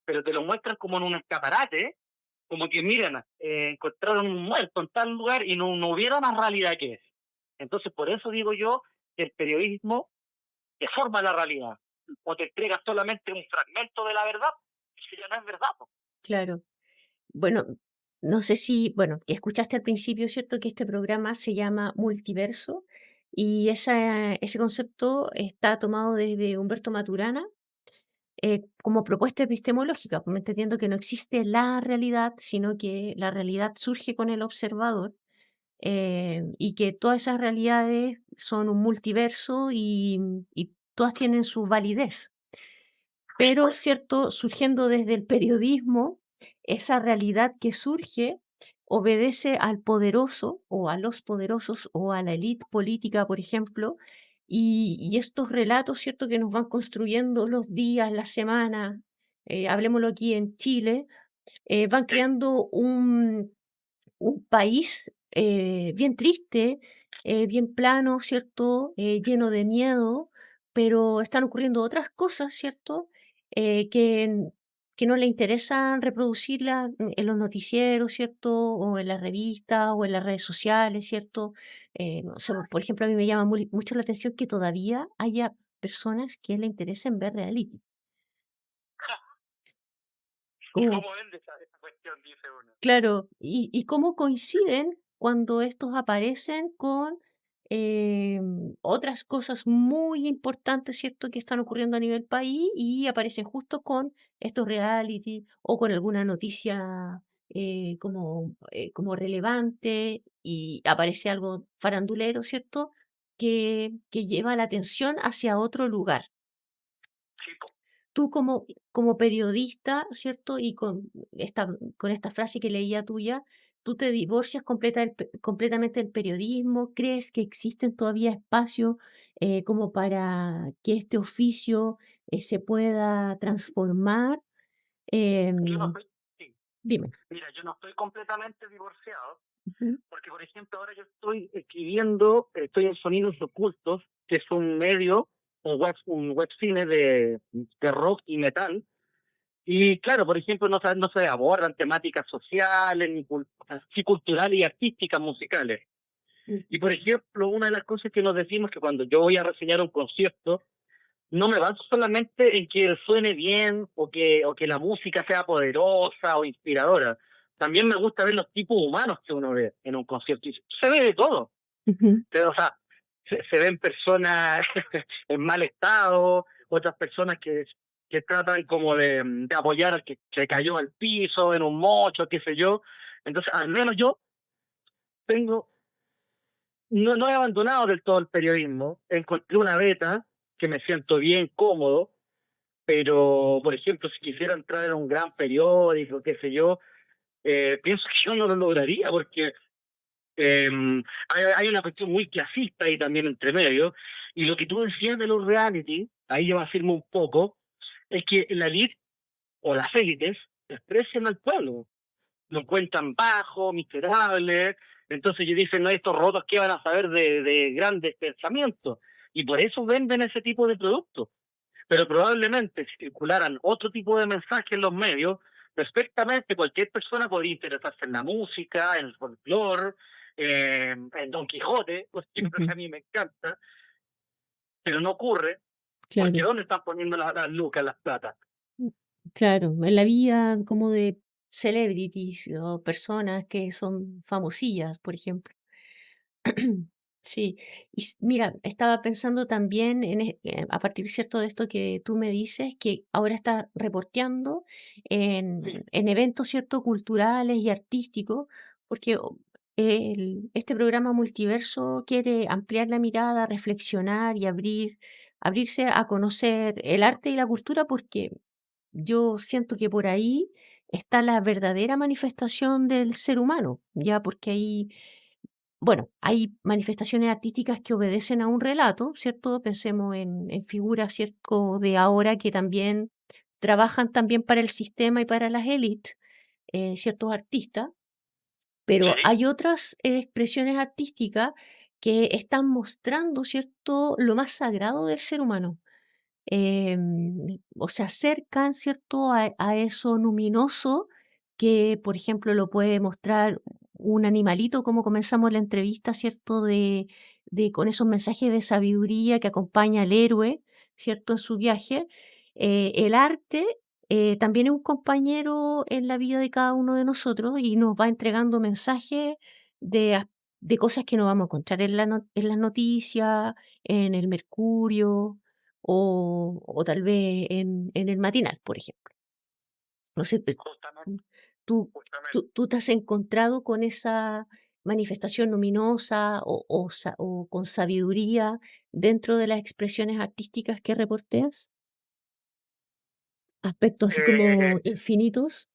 S2: pero te lo muestran como en un escaparate, como que miren, encontraron un muerto en tal lugar y no hubiera más realidad que eso. Entonces, por eso digo yo que el periodismo deforma la realidad, o te entrega solamente un fragmento de la verdad, que ya no es verdad. Po.
S1: Claro. Bueno, no sé si, bueno, escuchaste al principio, ¿cierto?, que este programa se llama Multiverso y ese concepto está tomado desde Humberto Maturana como propuesta epistemológica, pues, entendiendo que no existe la realidad, sino que la realidad surge con el observador y que todas esas realidades son un multiverso y todas tienen su validez. Pero, ¿cierto? Surgiendo desde el periodismo, esa realidad que surge obedece al poderoso o a los poderosos o a la élite política, por ejemplo, y estos relatos, ¿cierto? Que nos van construyendo los días, las semanas, hablemoslo aquí en Chile, van creando un país bien triste, bien plano, ¿cierto? Lleno de miedo, pero están ocurriendo otras cosas, ¿cierto? Que no le interesan reproducirlas en los noticieros, ¿cierto? O en las revistas o en las redes sociales, ¿cierto? No sé, por ejemplo, a mí me llama mucho la atención que todavía haya personas que le interesen ver reality.
S2: ¿Y
S1: Como
S2: cómo vende esa cuestión? Dice uno.
S1: claro, y cómo coinciden cuando estos aparecen con otras cosas muy importantes, ¿cierto?, que están ocurriendo a nivel país y aparecen justo con estos reality o con alguna noticia como relevante y aparece algo farandulero, ¿cierto?, que lleva la atención hacia otro lugar.
S2: Sí, po.
S1: Tú como periodista, ¿cierto? Y con esta frase que leía tuya, ¿tú te divorcias completamente del periodismo? ¿Crees que existen todavía espacios como para que este oficio se pueda transformar?
S2: Yo no
S1: Em,
S2: estoy, sí,
S1: dime.
S2: mira, yo no estoy completamente divorciado,
S1: Ujú,
S2: porque por ejemplo ahora yo estoy escribiendo, estoy en Sonidos Ocultos, que es un medio, un web cine de rock y metal. Y claro, por ejemplo, no se abordan temáticas sociales, sí culturales y artísticas musicales.
S1: mm,
S2: Y por ejemplo, una de las cosas que nos decimos es que cuando yo voy a reseñar un concierto, no me baso solamente en que suene bien o que la música sea poderosa o inspiradora. También me gusta ver los tipos humanos que uno ve en un concierto. Y se ve de todo.
S1: ujú,
S2: Pero, o sea, se ven personas en mal estado, otras personas que tratan como de apoyar al que se cayó al piso en un mocho, qué sé yo. Entonces, al menos yo tengo, no he abandonado del todo el periodismo. Encontré una beta que me siento bien cómodo, pero, por ejemplo, si quisiera entrar en un gran periódico, qué sé yo, pienso que yo no lo lograría porque eh, hay una cuestión muy clasista ahí también entre medio. Y lo que tú decías de los reality, ahí yo me afirmo un poco, es que la elite o las élites desprecian al pueblo, lo cuentan bajo, miserable. Entonces ellos dicen, no, estos rotos que van a saber de grandes pensamientos. Y por eso venden ese tipo de productos. Pero probablemente si circularan otro tipo de mensajes en los medios, perfectamente cualquier persona podría interesarse en la música, en el folclore, en Don Quijote, pues que
S1: ujú,
S2: a mí me encanta, pero no ocurre, porque
S1: claro.
S2: ¿dónde están poniendo las lucas, las plata?
S1: Mm, claro, en la vida como de celebrities o personas que son famosillas, por ejemplo. Sí, y mira, estaba pensando también a partir, cierto, de esto que tú me dices, que ahora estás reporteando
S2: Sí,
S1: en eventos, cierto, culturales y artísticos, porque este programa Multiverso quiere ampliar la mirada, reflexionar y abrirse a conocer el arte y la cultura, porque yo siento que por ahí está la verdadera manifestación del ser humano, ya, porque ahí bueno, hay manifestaciones artísticas que obedecen a un relato, ¿cierto? Pensemos en figuras, ¿cierto?, de ahora que también trabajan también para el sistema y para las élites, ciertos artistas, pero
S2: sí,
S1: hay otras expresiones artísticas que están mostrando, ¿cierto?, lo más sagrado del ser humano. O se acercan, ¿cierto?, a eso luminoso que, por ejemplo, lo puede mostrar un animalito, como comenzamos la entrevista, ¿cierto?, de con esos mensajes de sabiduría que acompaña al héroe, ¿cierto?, en su viaje. El arte, también es un compañero en la vida de cada uno de nosotros y nos va entregando mensajes de cosas que no vamos a encontrar en las noticias, en el Mercurio, o tal vez en el matinal, por ejemplo. No sé,
S2: justamente,
S1: mm, ¿tú
S2: justamente.
S1: tú te has encontrado con esa manifestación luminosa o con sabiduría dentro de las expresiones artísticas que reporteas? Aspectos así como
S2: Eh,
S1: infinitos.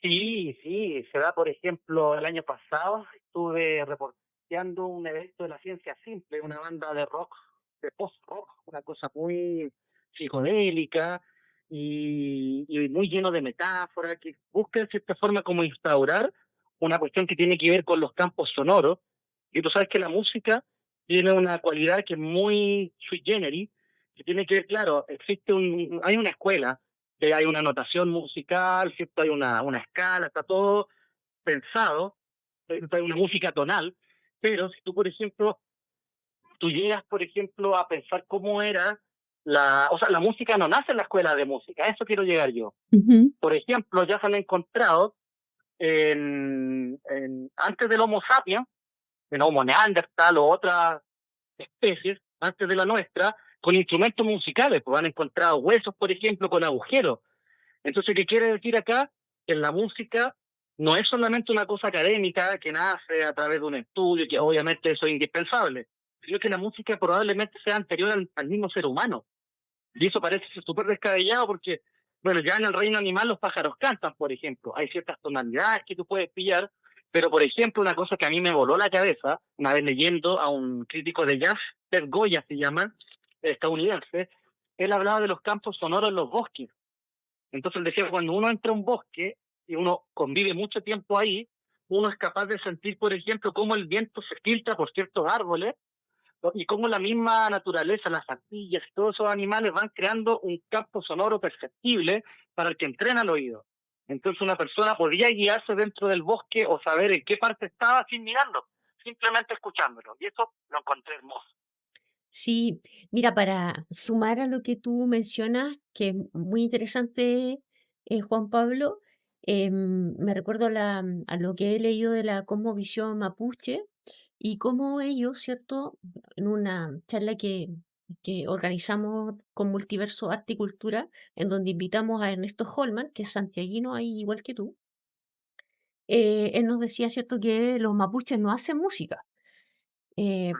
S2: sí, sí, se da, por ejemplo, el año pasado estuve reporteando un evento de la ciencia simple, una banda de rock, de post-rock, una cosa muy psicodélica y muy lleno de metáforas, que busca de cierta forma como instaurar una cuestión que tiene que ver con los campos sonoros. Y tú sabes que la música tiene una cualidad que es muy sui generis, que tiene que ver, claro, hay una escuela que hay una notación musical, ¿cierto? Hay una escala, está todo pensado, hay una música tonal, pero si tú, por ejemplo, tú llegas, por ejemplo, a pensar cómo era o sea, la música no nace en la escuela de música, a eso quiero llegar yo.
S1: Ujú,
S2: Por ejemplo, ya se han encontrado antes del Homo sapiens, en Homo neandertal o otras especies antes de la nuestra, con instrumentos musicales, pues han encontrado huesos, por ejemplo, con agujeros. Entonces, ¿qué quiere decir acá? Que la música no es solamente una cosa académica que nace a través de un estudio, que obviamente eso es indispensable, sino que la música probablemente sea anterior al mismo ser humano. Y eso parece ser súper descabellado porque, bueno, ya en el reino animal los pájaros cantan, por ejemplo. Hay ciertas tonalidades que tú puedes pillar, pero, por ejemplo, una cosa que a mí me voló la cabeza, una vez leyendo a un crítico de jazz, Ted Goya se llama, estadounidense, él hablaba de los campos sonoros en los bosques. Entonces él decía que cuando uno entra a un bosque y uno convive mucho tiempo ahí, uno es capaz de sentir, por ejemplo, cómo el viento se filtra por ciertos árboles, ¿no? Y cómo la misma naturaleza, las ardillas, todos esos animales van creando un campo sonoro perceptible para el que entrena el oído. Entonces una persona podía guiarse dentro del bosque o saber en qué parte estaba sin mirarlo, simplemente escuchándolo. Y eso lo encontré hermoso.
S1: Sí, mira, para sumar a lo que tú mencionas, que es muy interesante, Juan Pablo, me recuerdo a lo que he leído de la cosmovisión mapuche y cómo ellos, ¿cierto? En una charla que organizamos con Multiverso Arte y Cultura, en donde invitamos a Ernesto Holman, que es santiaguino ahí igual que tú, él nos decía, ¿cierto?, que los mapuches no hacen música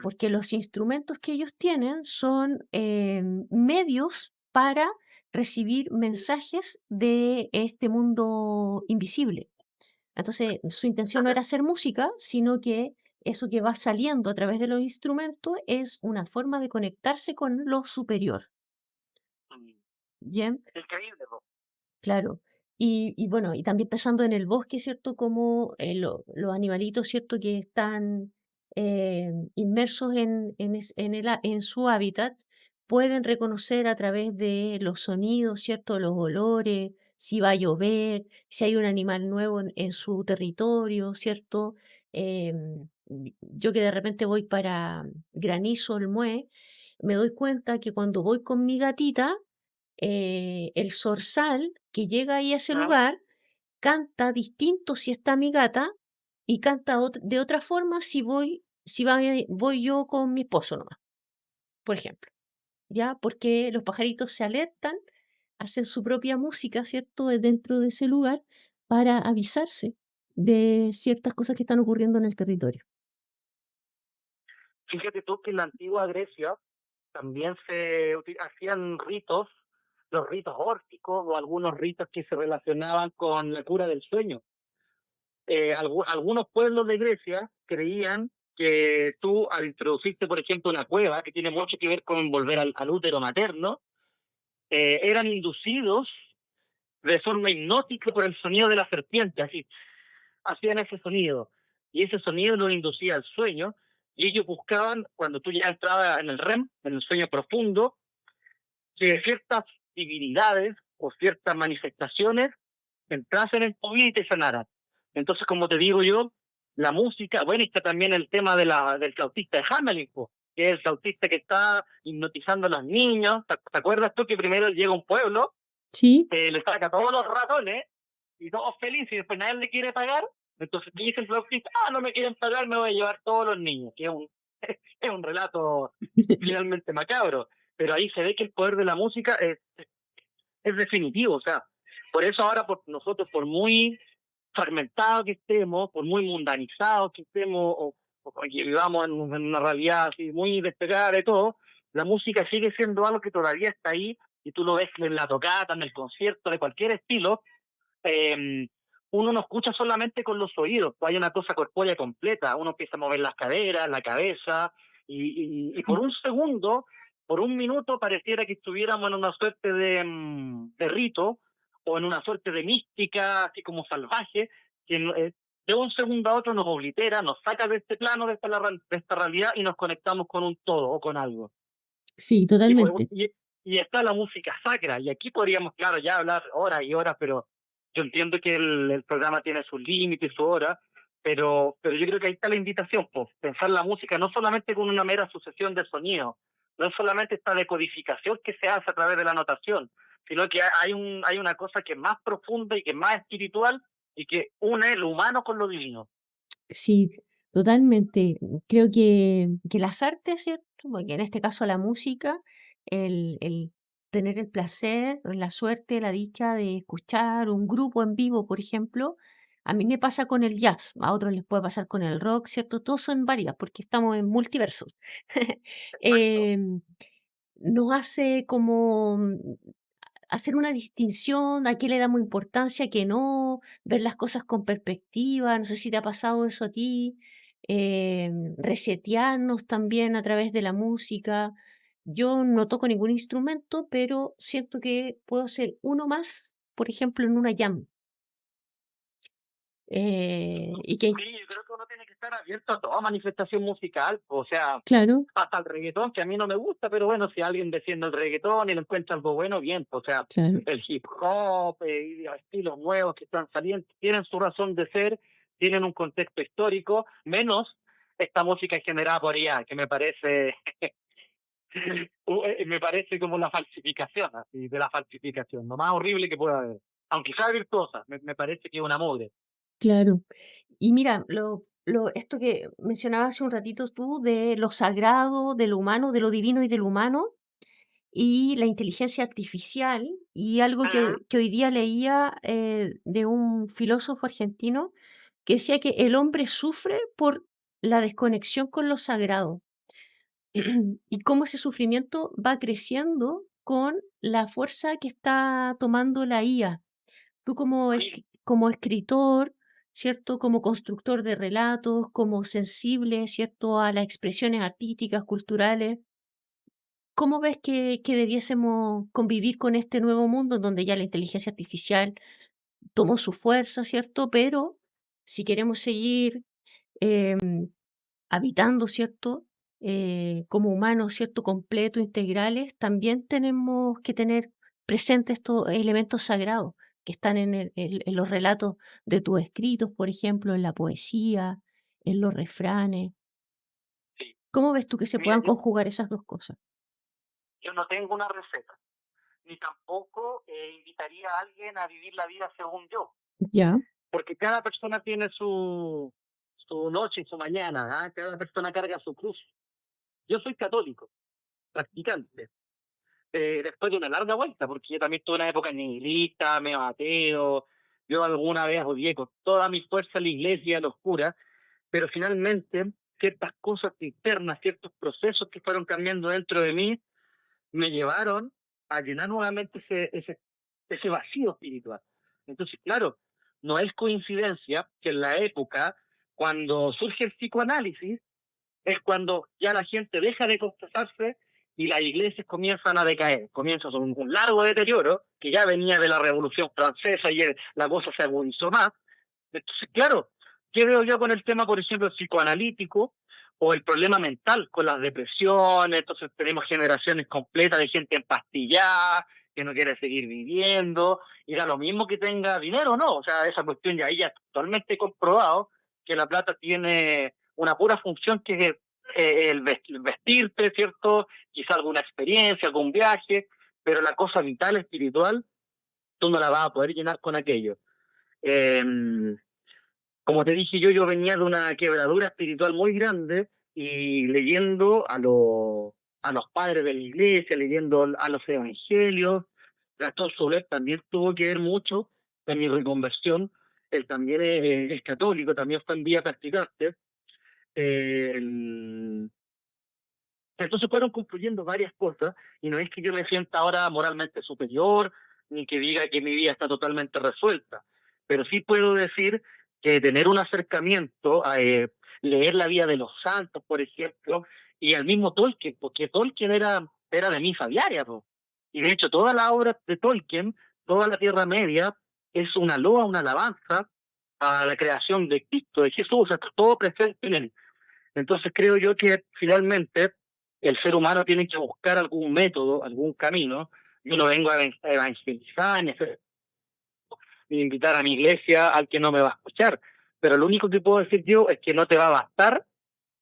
S1: porque los instrumentos que ellos tienen son medios para recibir mensajes de este mundo invisible. Entonces, su intención no era hacer música, sino que eso que va saliendo a través de los instrumentos es una forma de conectarse con lo superior. ¿Bien?
S2: Increíble, ¿no?
S1: Claro. Y bueno, y también pensando en el bosque, ¿cierto? Como los animalitos, ¿cierto? Que están inmersos en su hábitat, pueden reconocer a través de los sonidos, ¿cierto? Los olores, si va a llover, si hay un animal nuevo en su territorio, ¿cierto? Yo que de repente voy para Granizo, Olmué, me doy cuenta que cuando voy con mi gatita, el zorzal que llega ahí a ese
S2: ¿Ah?
S1: lugar canta distinto si está mi gata y canta de otra forma si voy yo con mi esposo nomás, por ejemplo, ¿ya? Porque los pajaritos se alertan, hacen su propia música, ¿cierto? Dentro de ese lugar para avisarse de ciertas cosas que están ocurriendo en el territorio.
S2: Fíjate tú que en la antigua Grecia también hacían ritos, los ritos órficos o algunos ritos que se relacionaban con la cura del sueño. Algunos pueblos de Grecia creían que tú, al introducirte, por ejemplo, una cueva, que tiene mucho que ver con volver al útero materno, eran inducidos de forma hipnótica por el sonido de la serpiente, así, hacían ese sonido. Y ese sonido los inducía al sueño, y ellos buscaban, cuando tú ya entrabas en el REM, en el sueño profundo, que ciertas divinidades o ciertas manifestaciones entrasen en tu vida y te sanaran. Entonces, como te digo yo, la música, bueno, y está también el tema del flautista de Hamelin, po, que es el flautista que está hipnotizando a los niños. ¿Te acuerdas tú que primero llega a un pueblo,
S1: Sí,
S2: le saca todos los ratones y todos felices y después nadie le quiere pagar? Entonces dice el flautista, no me quieren pagar, me voy a llevar todos los niños, que es es un relato finalmente macabro, pero ahí se ve que el poder de la música es definitivo, o sea, por eso ahora nosotros, por muy fragmentados que estemos, por muy mundanizados que estemos, o que vivamos en una realidad así muy despegada de todo, la música sigue siendo algo que todavía está ahí, y tú lo ves en la tocata, en el concierto, de cualquier estilo. eh, Uno no escucha solamente con los oídos, hay una cosa corpórea completa, uno empieza a mover las caderas, la cabeza, y por un segundo, por un minuto, pareciera que estuviéramos en una suerte de rito, o en una suerte de mística, así como salvaje, que de un segundo a otro nos oblitera, nos saca de este plano, de esta realidad, y nos conectamos con un todo o con algo.
S1: sí,
S2: Y,
S1: totalmente.
S2: y está la música sacra, y aquí podríamos, claro, ya hablar horas y horas, pero yo entiendo que el programa tiene sus límites, su hora, pero yo creo que ahí está la invitación, pues, pensar la música no solamente con una mera sucesión de sonidos, no es solamente esta decodificación que se hace a través de la notación, sino que hay una cosa que es más profunda y que es más espiritual y que une lo humano con lo divino.
S1: Sí, Totalmente. Creo que las artes, ¿cierto? Porque en este caso la música, el tener el placer, la suerte, la dicha de escuchar un grupo en vivo, por ejemplo, a mí me pasa con el jazz, a otros les puede pasar con el rock, ¿cierto? Todos son varias, porque estamos en multiversos.
S2: Exacto.
S1: Nos hace como hacer una distinción, a qué le damos importancia, a qué no, ver las cosas con perspectiva, no sé si te ha pasado eso a ti, resetearnos también a través de la música. Yo no toco ningún instrumento, pero siento que puedo ser uno más, por ejemplo, en una jam. Y que,
S2: Sí, yo creo que uno tiene que estar abierto a toda manifestación musical, o sea,
S1: claro,
S2: hasta el reggaetón, que a mí no me gusta, pero bueno, si alguien defiende el reggaetón y lo encuentra algo bueno, bien, pues, o sea,
S1: claro,
S2: el hip hop y los estilos nuevos que están saliendo tienen su razón de ser, tienen un contexto histórico, menos esta música generada por IA, que me parece, me parece como la falsificación, así, de la falsificación, lo más horrible que pueda haber. Aunque sea virtuosa, me parece que es una mugre.
S1: claro. Y mira, esto que mencionabas hace un ratito tú de lo sagrado, de lo humano, de lo divino y de lo humano, y la inteligencia artificial, y algo que hoy día leía de un filósofo argentino que decía que el hombre sufre por la desconexión con lo sagrado y cómo ese sufrimiento va creciendo con la fuerza que está tomando la IA. Tú como,
S2: Sí,
S1: como escritor, ¿cierto? Como constructor de relatos, como sensible, ¿cierto? A las expresiones artísticas, culturales. ¿Cómo ves que debiésemos convivir con este nuevo mundo en donde ya la inteligencia artificial tomó su fuerza, ¿cierto? Pero si queremos seguir habitando, ¿cierto? Como humanos, ¿cierto? Completos, integrales, también tenemos que tener presentes estos elementos sagrados que están en los relatos de tus escritos, por ejemplo, en la poesía, en los refranes.
S2: sí.
S1: ¿Cómo ves tú que se
S2: Mira,
S1: puedan conjugar esas dos cosas?
S2: yo no tengo una receta, ni tampoco invitaría a alguien a vivir la vida según yo,
S1: Ya,
S2: porque cada persona tiene su noche y su mañana, ¿ah? Cada persona carga su cruz. Yo soy católico, practicante, después de una larga vuelta, porque yo también tuve una época nihilista, medio ateo, yo alguna vez odié con toda mi fuerza la iglesia, los curas, pero finalmente ciertas cosas internas, ciertos procesos que fueron cambiando dentro de mí, me llevaron a llenar nuevamente ese vacío espiritual. Entonces, claro, no es coincidencia que en la época, cuando surge el psicoanálisis, es cuando ya la gente deja de confesarse y las iglesias comienzan a decaer. Comienza un largo deterioro que ya venía de la Revolución Francesa y la cosa se agudizó más. Entonces, claro, ¿qué veo yo con el tema, por ejemplo, psicoanalítico o el problema mental con las depresiones? Entonces tenemos generaciones completas de gente empastillada, que no quiere seguir viviendo, y da lo mismo que tenga dinero o no. O sea, esa cuestión ya es totalmente comprobado que la plata tiene una pura función que es el vestirte, ¿cierto? Quizá alguna experiencia, algún viaje, pero la cosa vital, espiritual, tú no la vas a poder llenar con aquello. Eh, Como te dije yo venía de una quebradura espiritual muy grande y leyendo a los padres de la iglesia, leyendo a los evangelios, Gastón Soler también tuvo que ver mucho en mi reconversión. Él también es católico, también fue en vía practicante. Eh, el- entonces fueron concluyendo varias cosas y no es que yo me sienta ahora moralmente superior ni que diga que mi vida está totalmente resuelta, pero sí puedo decir que tener un acercamiento a leer la vida de los santos, por ejemplo, y al mismo Tolkien, porque Tolkien era de misa diaria, po. Y de hecho toda la obra de Tolkien, toda la Tierra Media, es una loa, una alabanza a la creación de Cristo, de Jesús, está todo presente en él. Entonces creo yo que finalmente el ser humano tiene que buscar algún método, algún camino. Yo no vengo a evangelizar ni invitar a mi iglesia al que no me va a escuchar, pero lo único que puedo decir yo es que no te va a bastar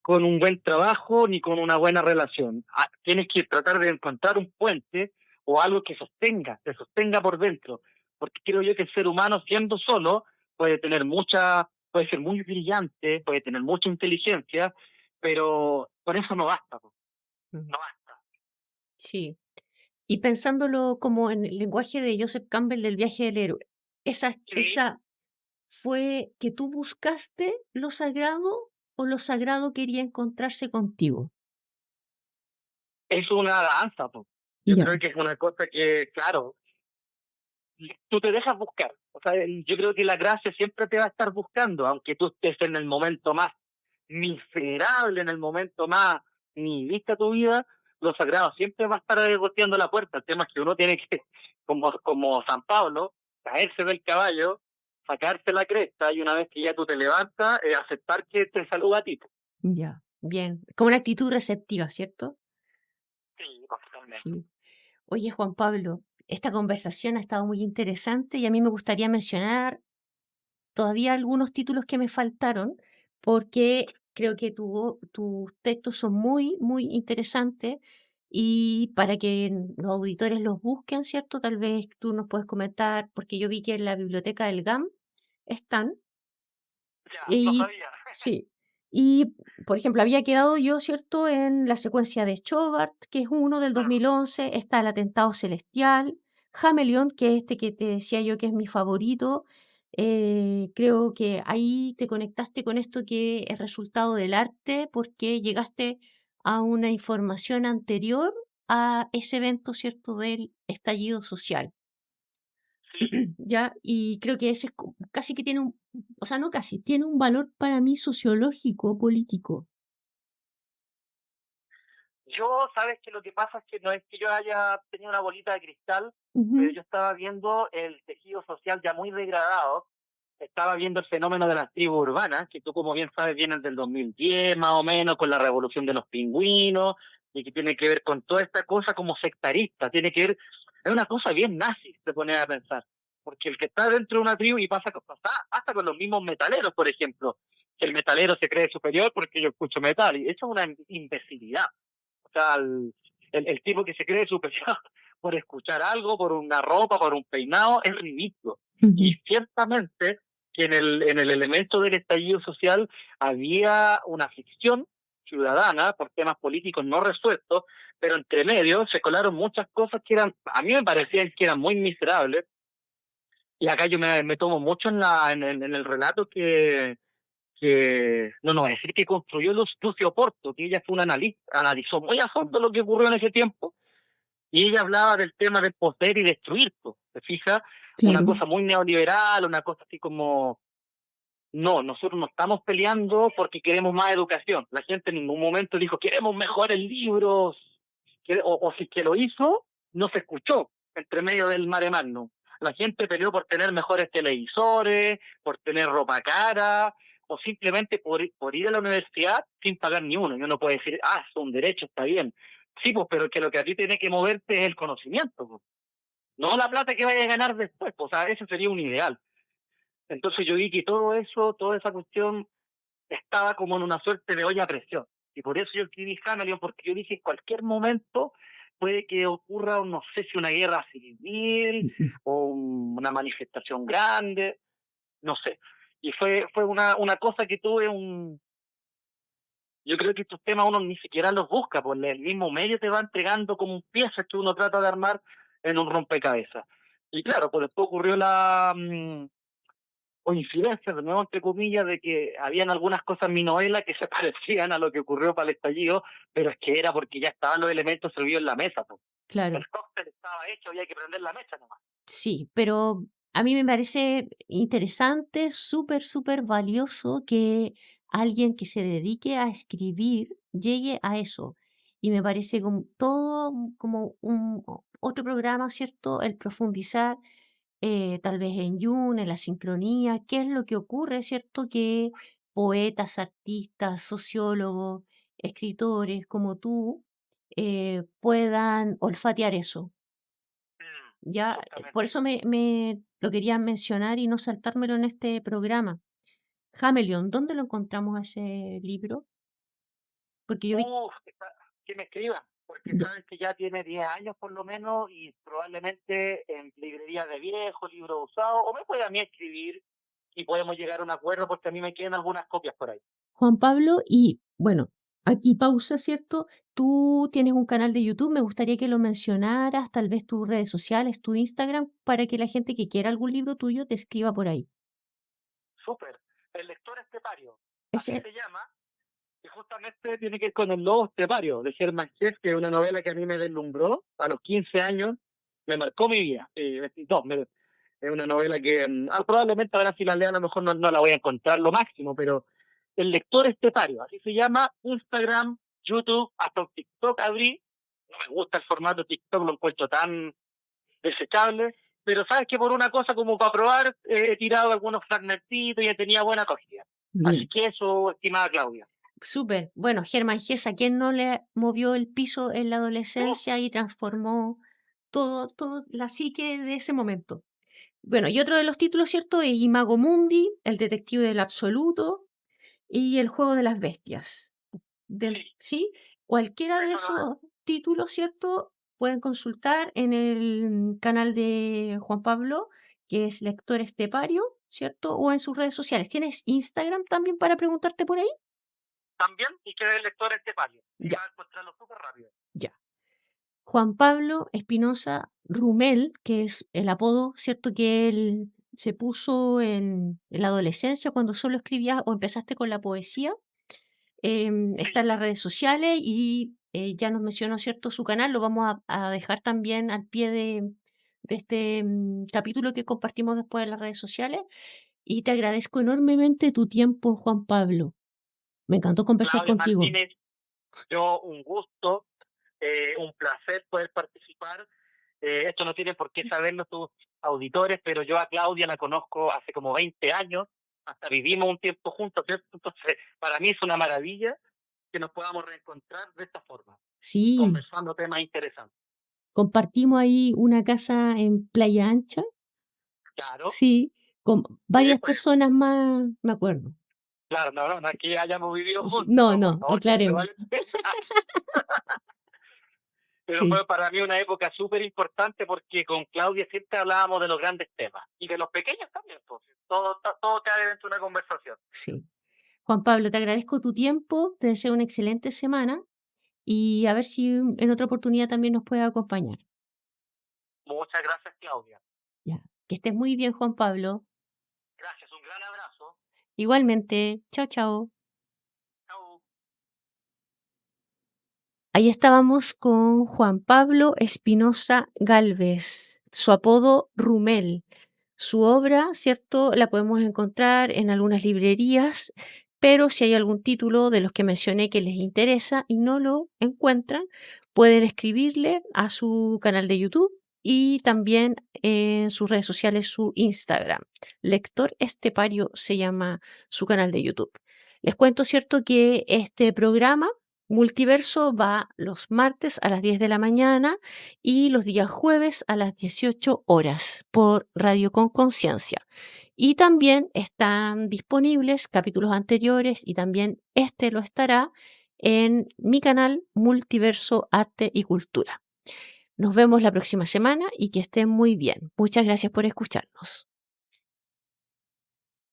S2: con un buen trabajo ni con una buena relación. Tienes que tratar de encontrar un puente o algo que sostenga, te sostenga por dentro, porque creo yo que el ser humano siendo solo puede tener puede ser muy brillante, puede tener mucha inteligencia, pero por eso no basta, po,
S1: Mm,
S2: no basta.
S1: sí. Y pensándolo como en el lenguaje de Joseph Campbell del viaje del héroe,
S2: Sí,
S1: esa fue que tú buscaste lo sagrado o lo sagrado quería encontrarse contigo.
S2: es una danza, po. Yo
S1: Ya,
S2: creo que es una cosa que, claro, tú te dejas buscar. O sea, yo creo que la gracia siempre te va a estar buscando, aunque tú estés en el momento más miserable, en el momento más nihilista de tu vida, lo sagrado siempre va a estar golpeando la puerta. El tema es que uno tiene que, como San Pablo, caerse del caballo, sacarse la cresta y una vez que ya tú te levantas, aceptar que te saluda a ti.
S1: ya, bien. Como una actitud receptiva, ¿cierto?
S2: Sí, totalmente.
S1: Sí. Oye, Juan Pablo, esta conversación ha estado muy interesante y a mí me gustaría mencionar todavía algunos títulos que me faltaron, porque creo que tus textos son muy, muy interesantes y para que los auditores los busquen, ¿cierto? Tal vez tú nos puedes comentar, porque yo vi que en la biblioteca del GAM están,
S2: Ya, no
S1: y
S2: sabía.
S1: sí, y por ejemplo, había quedado yo, ¿cierto?, en la secuencia de Schobart, que es uno del
S2: Claro.
S1: 2011, está El atentado celestial, Hameleon, que es este que te decía yo que es mi favorito. Creo que ahí te conectaste con esto que es resultado del arte, porque llegaste a una información anterior a ese evento, ¿cierto?, del estallido social.
S2: Sí.
S1: ¿Ya? Y creo que ese es casi que tiene un, o sea, no casi, tiene un valor para mí sociológico, político.
S2: Yo, sabes que lo que pasa es que no es que yo haya tenido una bolita de cristal, pero
S1: Ujú,
S2: yo estaba viendo el tejido social ya muy degradado, estaba viendo el fenómeno de las tribus urbanas, que tú como bien sabes vienen del 2010 más o menos, con la revolución de los pingüinos, y que tiene que ver con toda esta cosa como sectarista, tiene que ver, es una cosa bien nazi, te pones a pensar, porque el que está dentro de una tribu y pasa hasta con los mismos metaleros, por ejemplo, que el metalero se cree superior porque yo escucho metal, y eso es una imbecilidad. O sea, el tipo que se cree superior por escuchar algo, por una ropa, por un peinado, es ridículo. Y
S1: ujú,
S2: ciertamente que en el elemento del estallido social había una ficción ciudadana por temas políticos no resueltos, pero entre medio se colaron muchas cosas que eran, a mí me parecían que eran muy miserables. Y acá yo me tomo mucho en el relato que no voy a decir que construyó Lucio Porto, que ella fue una analista, analizó muy a fondo lo que ocurrió en ese tiempo, y ella hablaba del tema de poseer y destruir, pues, ¿te fijas? Una
S1: claro.
S2: cosa muy neoliberal, una cosa así como, no, nosotros no estamos peleando porque queremos más educación. La gente en ningún momento dijo, queremos mejores libros, o si que lo hizo, no se escuchó entre medio del mare magnum. La gente peleó por tener mejores televisores, por tener ropa cara, o simplemente por ir a la universidad sin pagar ni uno. Y uno puede decir, es un derecho, está bien. Sí, pues, pero que lo que a ti tiene que moverte es el conocimiento, pues. No la plata que vayas a ganar después, pues, o sea, eso sería un ideal. Entonces yo vi que todo eso, toda esa cuestión estaba como en una suerte de olla a presión. Y por eso yo escribí Hamilton, porque yo dije, en cualquier momento puede que ocurra, no sé si una guerra civil o una manifestación grande, no sé. Y fue una cosa que tuve un... Yo creo que estos temas uno ni siquiera los busca, porque el mismo medio te va entregando como piezas que uno trata de armar en un rompecabezas. Y claro, pues después ocurrió la coincidencia, de nuevo entre comillas, de que habían algunas cosas en mi novela que se parecían a lo que ocurrió para el estallido, pero es que era porque ya estaban los elementos servidos en la mesa, pues.
S1: Claro,
S2: El cóctel estaba hecho y hay que prender la mesa nomás.
S1: sí, pero a mí me parece interesante, súper, súper valioso que alguien que se dedique a escribir llegue a eso. Y me parece como todo como otro programa, ¿cierto? El profundizar tal vez en Jung, en la sincronía, qué es lo que ocurre, ¿cierto? Que poetas, artistas, sociólogos, escritores como tú puedan olfatear eso. Ya, por
S2: Justamente.
S1: eso me lo quería mencionar y no saltármelo en este programa. Hameleon, ¿dónde lo encontramos ese libro? Porque yo vi...
S2: Que me escriban, porque
S1: Ya,
S2: sabes que ya tiene 10 años por lo menos y probablemente en librerías de viejos, libros usados, o me puede a mí escribir y podemos llegar a un acuerdo porque a mí me quedan algunas copias por ahí.
S1: Juan Pablo, y bueno, aquí pausa, ¿cierto? Tú tienes un canal de YouTube, me gustaría que lo mencionaras, tal vez tus redes sociales, tu Instagram, para que la gente que quiera algún libro tuyo te escriba por ahí.
S2: Súper. El lector estepario, así
S1: Ese,
S2: se llama, y justamente tiene que ver con el lobo estepario de Hermann Hesse, que es una novela que a mí me deslumbró a los 15 años, me marcó mi vida. 22, es una novela que probablemente ahora si la leo a lo mejor no la voy a encontrar lo máximo, pero el lector estepario, así se llama, Instagram, YouTube, hasta un TikTok abrí. No me gusta el formato TikTok, lo encuentro tan desechable, pero sabes que por una cosa como para probar he tirado algunos fragmentitos y he tenido buena acogida. Así
S1: bien,
S2: que eso, estimada Claudia.
S1: súper. Bueno, Germán Gesa, ¿quién no le movió el piso en la
S2: Uf,
S1: adolescencia y transformó todo la psique de ese momento? Bueno, y otro de los títulos, ¿cierto? Es Imago Mundi, El detective del absoluto y El juego de las bestias.
S2: sí,
S1: ¿Sí? Cualquiera de
S2: eso no,
S1: esos títulos, ¿cierto? Pueden consultar en el canal de Juan Pablo, que es Lector Estepario, ¿cierto? O en sus redes sociales. ¿Tienes Instagram también para preguntarte por ahí?
S2: también, y que el lector estepario. Y
S1: Ya,
S2: va a encontrarlo súper rápido.
S1: ya. Juan Pablo Espinosa Rumel, que es el apodo, ¿cierto? Que él se puso en la adolescencia cuando solo escribías o empezaste con la poesía. Está
S2: Sí,
S1: en las redes sociales y ya nos mencionó, ¿cierto?, su canal. Lo vamos a dejar también al pie de este capítulo que compartimos después en las redes sociales. Y te agradezco enormemente tu tiempo, Juan Pablo. Me encantó conversar
S2: Claudia
S1: contigo.
S2: Martínez, yo un gusto, un placer poder participar. Esto no tiene por qué saberlo tus auditores, pero yo a Claudia la conozco hace como 20 años, hasta vivimos un tiempo juntos, ¿cierto? Entonces, para mí es una maravilla que nos podamos reencontrar de esta forma,
S1: Sí,
S2: conversando temas interesantes.
S1: compartimos ahí una casa en Playa Ancha.
S2: Claro,
S1: Sí, con varias
S2: pues,
S1: personas más, me acuerdo.
S2: claro, no es que hayamos vivido
S1: Sí,
S2: juntos,
S1: no,
S2: no, por
S1: no,
S2: favor, siempre
S1: aclaremos.
S2: vale. Pero
S1: Sí,
S2: fue para mí una época súper importante porque con Claudia siempre hablábamos de los grandes temas y de los pequeños también, pues. Todo cae dentro de una conversación.
S1: sí. Juan Pablo, te agradezco tu tiempo, te deseo una excelente semana y a ver si en otra oportunidad también nos puede acompañar.
S2: Muchas gracias, Claudia.
S1: Ya. Que estés muy bien, Juan Pablo.
S2: Gracias, un gran abrazo.
S1: Igualmente. Chao, chao.
S2: Chao.
S1: Ahí estábamos con Juan Pablo Espinosa Galvez, su apodo Rumel. Su obra, ¿cierto? La podemos encontrar en algunas librerías, pero si hay algún título de los que mencioné que les interesa y no lo encuentran, pueden escribirle a su canal de YouTube y también en sus redes sociales su Instagram. Lector Estepario se llama su canal de YouTube. Les cuento, ¿cierto?, que este programa Multiverso va los martes a las 10 de la mañana y los días jueves a las 18 horas por Radio con Conciencia. Y también están disponibles capítulos anteriores y también este lo estará en mi canal Multiverso Arte y Cultura. Nos vemos la próxima semana y que estén muy bien. Muchas gracias por escucharnos.